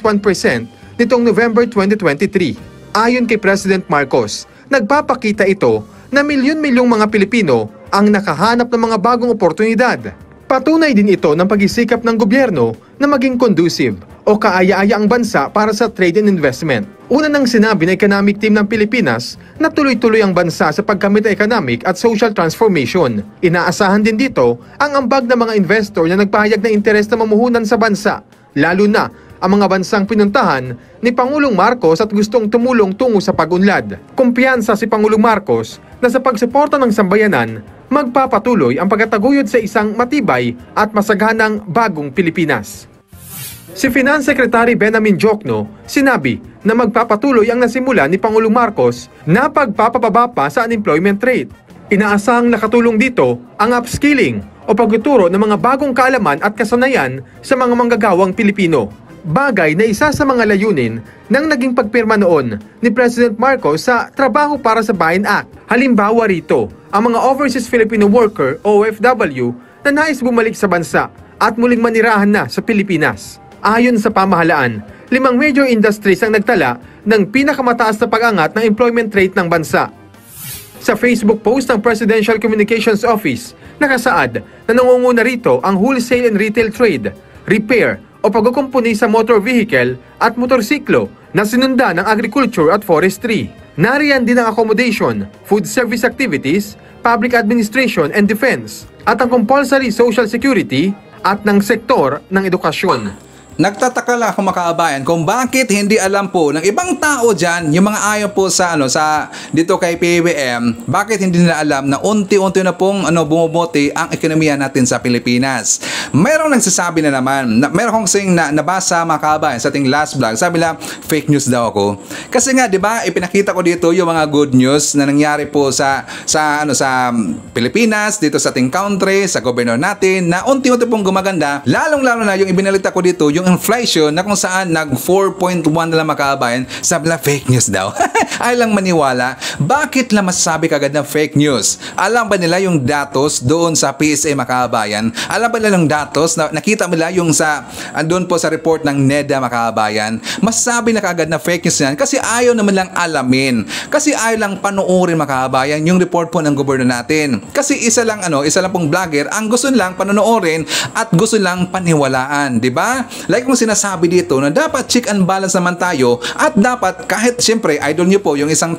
nitong November 2023. Ayon kay President Marcos, nagpapakita ito na milyon-milyong mga Pilipino ang nakahanap ng mga bagong oportunidad. Patunay din ito ng pag-isikap ng gobyerno na maging conducive o kaaya-aya ang bansa para sa trade and investment. Una nang sinabi ng economic team ng Pilipinas na tuloy-tuloy ang bansa sa pagkamit ng economic at social transformation. Inaasahan din dito ang ambag ng mga investor na nagpahayag ng interes na mamuhunan sa bansa, lalo na ang mga bansang pinuntahan ni Pangulong Marcos at gustong tumulong tungo sa pag-unlad. Kumpiyansa si Pangulong Marcos na sa pagsuporta ng sambayanan, magpapatuloy ang pagtataguyod sa isang matibay at masaganang bagong Pilipinas. Si Finance Secretary Benjamin Diokno sinabi na magpapatuloy ang nasimula ni Pangulong Marcos na pagpapababa pa sa unemployment rate. Inaasahang nakatulong dito ang upskilling o pagtuturo ng mga bagong kaalaman at kasanayan sa mga manggagawang Pilipino. Bagay na isa sa mga layunin ng naging pagpirma noon ni President Marcos sa Trabaho para sa Bayan Act. Halimbawa rito, ang mga Overseas Filipino Worker o OFW na nais bumalik sa bansa at muling manirahan na sa Pilipinas. Ayon sa pamahalaan, 5 major industries ang nagtala ng pinakamataas na pag-angat ng employment rate ng bansa. Sa Facebook post ng Presidential Communications Office, nakasaad na nangunguna rito ang wholesale and retail trade, repair o pagkukumpuni sa motor vehicle at motorsiklo na sinunda ng agriculture at forestry. Nariyan din ang accommodation, food service activities, public administration and defense, at ang compulsory social security at ng sektor ng edukasyon. Nagtataka lang ako makaabayan kung bakit hindi alam po ng ibang tao dyan, yung mga ayaw po sa dito kay PBBM, bakit hindi nila alam na unti-unti na pong bumubuti ang ekonomiya natin sa Pilipinas. Mayroong nagsasabi na naman, mayroong nabasa mga kabayan sa ating last vlog, sabi lang fake news daw ako. Kasi nga, 'di ba, ipinakita ko dito yung mga good news na nangyari po sa Pilipinas, dito sa ating country, sa gobyerno natin, na unti-unti pong gumaganda. Lalong-lalo na yung ibinalita ko dito, yung inflation na kung saan nag 4.1 na lang makabayan, sabi lang fake news daw. Ay lang maniwala. Bakit lang masasabi kagad na fake news? Alam ba nila yung datos doon sa PSA makabayan? Alam ba nila yung datos na nakita nila yung doon po sa report ng NEDA makabayan? Masasabi na kagad na fake news yan kasi ayaw naman lang alamin. Kasi ayaw lang panuorin makabayan yung report po ng gobyerno natin. Kasi isa lang pong vlogger ang gusto lang panonoorin at gusto lang paniwalaan, di ba? Like kung sinasabi dito na dapat check and balance naman tayo at dapat kahit siyempre idol nyo po yung isang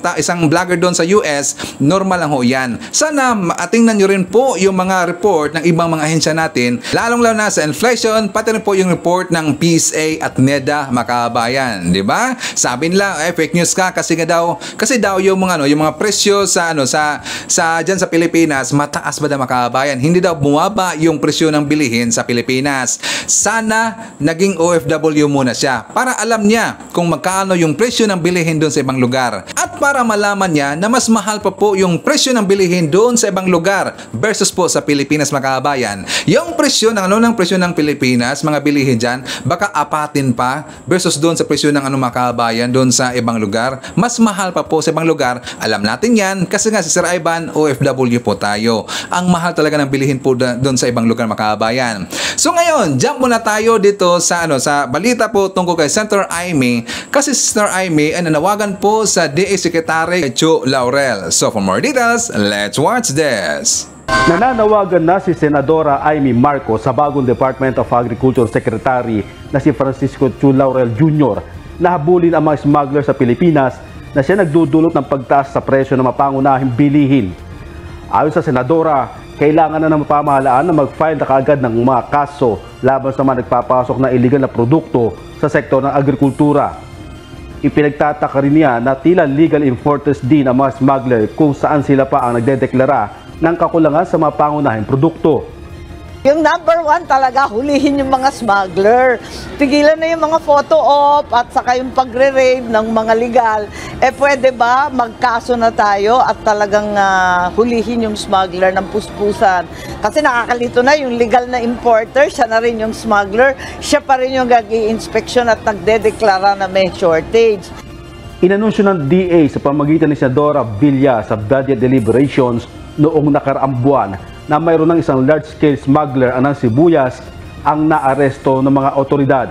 vlogger doon sa US, normal lang ho yan. Sana tingnan nyo rin po yung mga report ng ibang mga ahensya natin, lalong-lalo na sa inflation, pati rin po yung report ng PSA at NEDA makabayan, di ba? Sabi nila fake news ka kasi daw yung mga presyo sa diyan sa Pilipinas mataas ba daw makabayan? Hindi daw bumaba yung presyo ng bilihin sa Pilipinas. Sana naging OFW muna siya para alam niya kung magkano yung presyo ng bilihin doon sa ibang lugar at para malaman niya na mas mahal pa po yung presyo ng bilihin doon sa ibang lugar versus po sa Pilipinas makabayan. Yung presyo ng Pilipinas, mga bilihin dyan, baka apatin pa versus doon sa presyo ng makabayan doon sa ibang lugar. Mas mahal pa po sa ibang lugar. Alam natin yan kasi nga si Sir Ivan, OFW po tayo. Ang mahal talaga ng bilihin po doon sa ibang lugar makabayan. So ngayon, jump muna tayo dito sa balita po tungkol kay Senator Amy kasi si Senator Amy ay nanawagan po sa DA Secretary Joe Laurel. So for more details, let's watch this. Nananawagan na si Senadora Amy Marcos sa bagong Department of Agriculture Secretary na si Francisco Chu Laurel Jr. na habulin ang mga smuggler sa Pilipinas na siya nagdudulot ng pagtaas sa presyo ng mapangunahing bilihin. Ayon sa Senadora, kailangan na ng pamahalaan na mag-file na kaagad ng mga kaso laban sa mga nagpapasok na illegal na produkto sa sektor ng agrikultura. Ipinagtataka rin niya na tila legal importers din ang mga smuggler kung saan sila pa ang nagdedeklara ng kakulangan sa mga pangunahing produkto. Yung number one talaga, hulihin yung mga smuggler. Tigilan na yung mga photo op at saka yung pagre-raid ng mga legal. Pwede ba magkaso na tayo at talagang hulihin yung smuggler ng puspusan? Kasi nakakalito na yung legal na importer, siya na rin yung smuggler, siya pa rin yung gag-i-inspection at nagdedeklara na may shortage. Inanunsyo ng DA sa pamagitan ni Senadora Villa sa budget deliberations noong nakaraang buwan na mayroon ng isang large-scale smuggler ng sibuyas ang naaresto ng mga otoridad.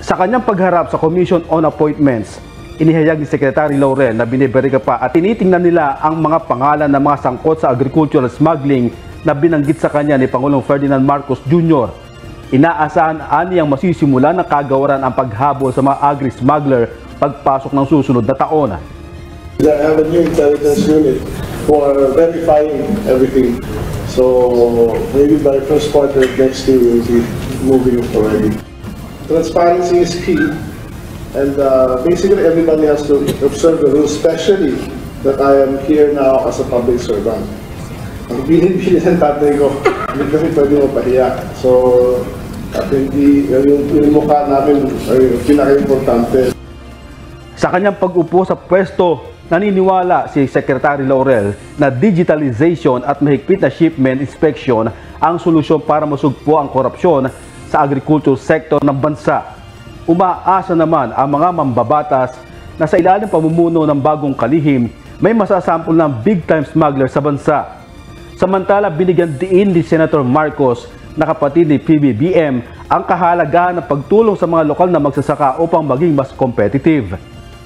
Sa kanyang pagharap sa Commission on Appointments, inihayag ni Secretary Laurel na biniberika pa at tinitingnan nila ang mga pangalan ng mga sangkot sa agricultural smuggling na binanggit sa kanya ni Pangulong Ferdinand Marcos Jr. Inaasahan aniyang masisimula ng kagawaran ang paghabol sa mga agri-smuggler pagpasok ng susunod na taon. I have a new intelligence unit for verifying everything. So maybe by first quarter next year we'll be moving already. Transparency is key, and basically everybody has to observe the rules, especially that I am here now as a public servant. Ang binibili ng tatay ko, hindi kasi pwede mapahiya. So yung mukha namin ay pinaka-importante. Sa kanyang pag-upo sa pwesto, naniniwala si Secretary Laurel na digitalization at mahigpit na shipment inspection ang solusyon para masugpo ang korupsyon sa agriculture sector ng bansa. Umaasa naman ang mga mambabatas na sa ilalim pamumuno ng bagong kalihim, may masasampol ng big-time smuggler sa bansa. Samantala, binigyan diin ni Senator Marcos na kapatid ni PBBM ang kahalagahan ng pagtulong sa mga lokal na magsasaka upang maging mas competitive.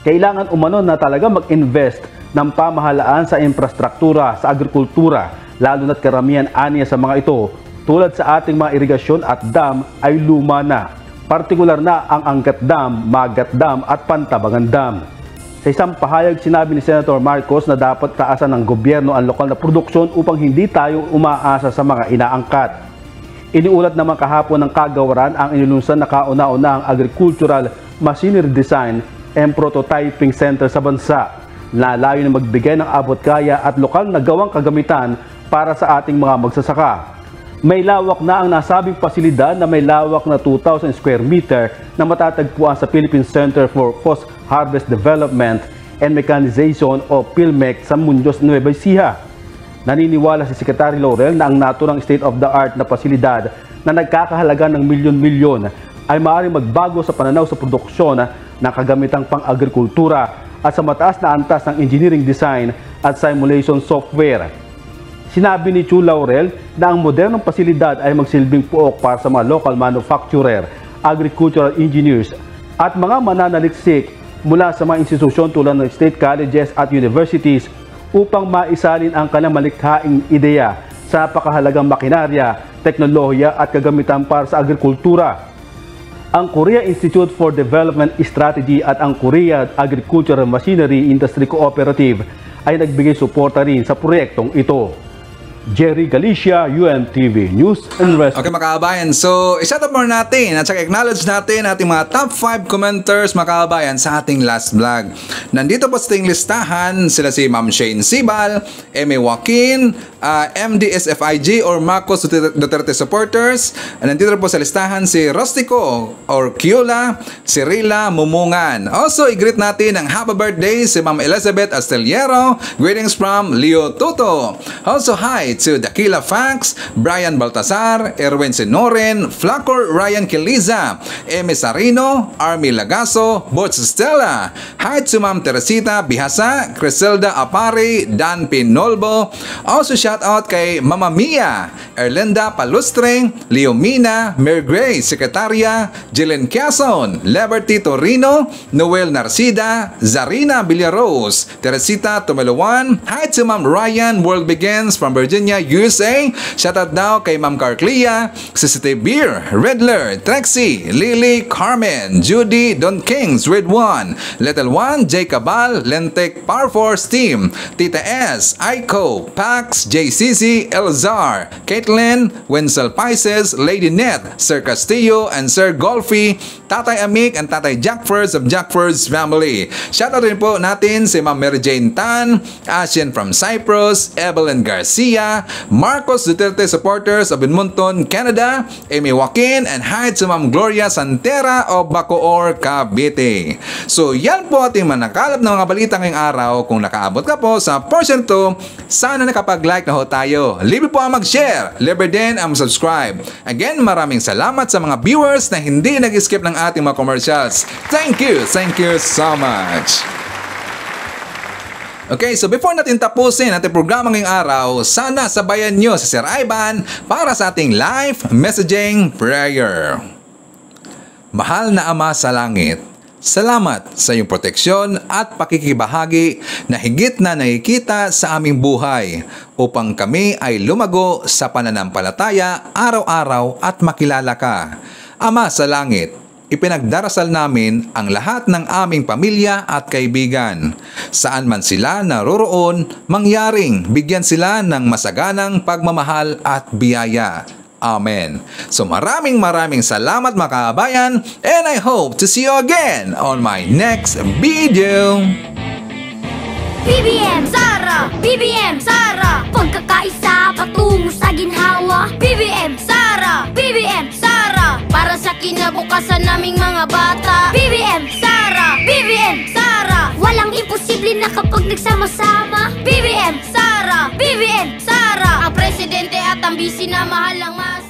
Kailangan umano na talaga mag-invest ng pamahalaan sa infrastruktura sa agrikultura, lalo na't karamihan aniya sa mga ito tulad sa ating mga irigasyon at dam ay luma na. Partikular na ang Angat Dam, Magat Dam at Pantabangan Dam. Sa isang pahayag, sinabi ni Senator Marcos na dapat taasan ng gobyerno ang lokal na produksyon upang hindi tayo umaasa sa mga inaangkat. Iniulat naman kahapon ng kagawaran ang inilunsad na kauna-una ang Agricultural Machinery Design and Prototyping Center sa bansa na layo na magbigay ng abot-kaya at lokal na gawang kagamitan para sa ating mga magsasaka. May lawak na ang nasabing pasilidad na may lawak na 2,000 square meter na matatagpuan sa Philippine Center for Post-Harvest Development and Mechanization o PhilMec sa Muñoz, Nueva Ecija. Naniniwala si Secretary Laurel na ang naturang state-of-the-art na pasilidad na nagkakahalaga ng milyon-milyon ay maaaring magbago sa pananaw sa produksyon ng kagamitang pang-agrikultura at sa mataas na antas ng engineering design at simulation software. Sinabi ni Chu Laurel na ang modernong pasilidad ay magsilbing puok para sa mga local manufacturer, agricultural engineers at mga mananaliksik mula sa mga institusyon tulad ng state colleges at universities upang maisalin ang kanilang malikhaing ideya sa napakahalagang makinarya, teknolohiya at kagamitan para sa agrikultura. Ang Korea Institute for Development Strategy at ang Korea Agricultural Machinery Industry Cooperative ay nagbigay suporta rin sa proyektong ito. Jerry Galicia, UNTV News and Rescue. Okay mga kabayan, so i-shout out more natin at saka acknowledge natin ating mga top 5 commenters mga kabayan sa ating last vlog. Nandito po sa ating listahan sila si Ma'am Shane Sibal, Eme Joaquin, MDSFIG or Marcos Duterte supporters. Nandito po sa listahan si Rostico or Kiula, si Rila Mumungan. Also, i-greet natin ang happy birthday si Ma'am Elizabeth Astillero. Greetings from Leo Tuto. Also, hi to Dakila Fax, Brian Baltasar, Erwin Sinoren, Flacor Ryan Kiliza, Eme Sarino, Army Lagaso, Butch Stella. Hi to Ma'am Teresita Bihasa, Criselda Apari, Dan Pinolbo. Also, shout shoutout kay Mama Mia, Erlinda Palustre, Leomina, Mary Grace Secretaria, Jillian Quezon, Liberty Torino, Noel Narcida, Zarina Villaros, Teresita Tumeluan. Hi to Ma'am Ryan, World Begins from Virginia, USA. Shoutout daw kay Ma'am Carclia, Sisite Beer, Redler, Trexie, Lily, Carmen, Judy, Don Kings, Red One, Little One, J Cabal, Lentek, Power Force Team, Tita S, Aiko, Pax, JCC, Elzar, Caitlin, Wenzel Paises, Lady Net, Sir Castillo, and Sir Golfy, Tatay Amik, and Tatay Jackfors of Jackfors family. Shoutout rin po natin si Ma'am Mary Jane Tan, Asian from Cyprus, Evelyn Garcia, Marcos Duterte supporters of Edmonton, Canada, Amy Joaquin, and hi to Ma'am Gloria Santera of Bacoor, Cavite. So yan po ating manakalap ng mga balita ngayong araw. Kung nakaabot ka po sa portion to, sana nakapag-like na ho tayo. Libre po ang mag-share, libre din ang subscribe. Again, maraming salamat sa mga viewers na hindi nag-skip ng ating mga commercials. Thank you so much. Okay, so before natin tapusin ating programa ngayong araw, sana sabayan nyo si Sir Ivan para sa ating live messaging prayer. Mahal na Ama sa langit, salamat sa iyong proteksyon at pakikibahagi na higit na nakikita sa aming buhay upang kami ay lumago sa pananampalataya araw-araw at makilala ka. Ama sa langit, ipinagdarasal namin ang lahat ng aming pamilya at kaibigan. Saan man sila naroroon, mangyaring bigyan sila ng masaganang pagmamahal at biyaya. Amen. So maraming salamat mga kabayan, and I hope to see you again on my next video. BBM Sara! BBM Sara! Pagkakaisa patungo sa ginhawa. BBM Sara! BBM Sara! Para sa kinabukasan naming mga bata. BBM Sara! BBM Sara! Walang imposible na kapag nagsama-sama. BBM Sara! BBM Sara! Ang presidente at ang bisi na mahal ang mas.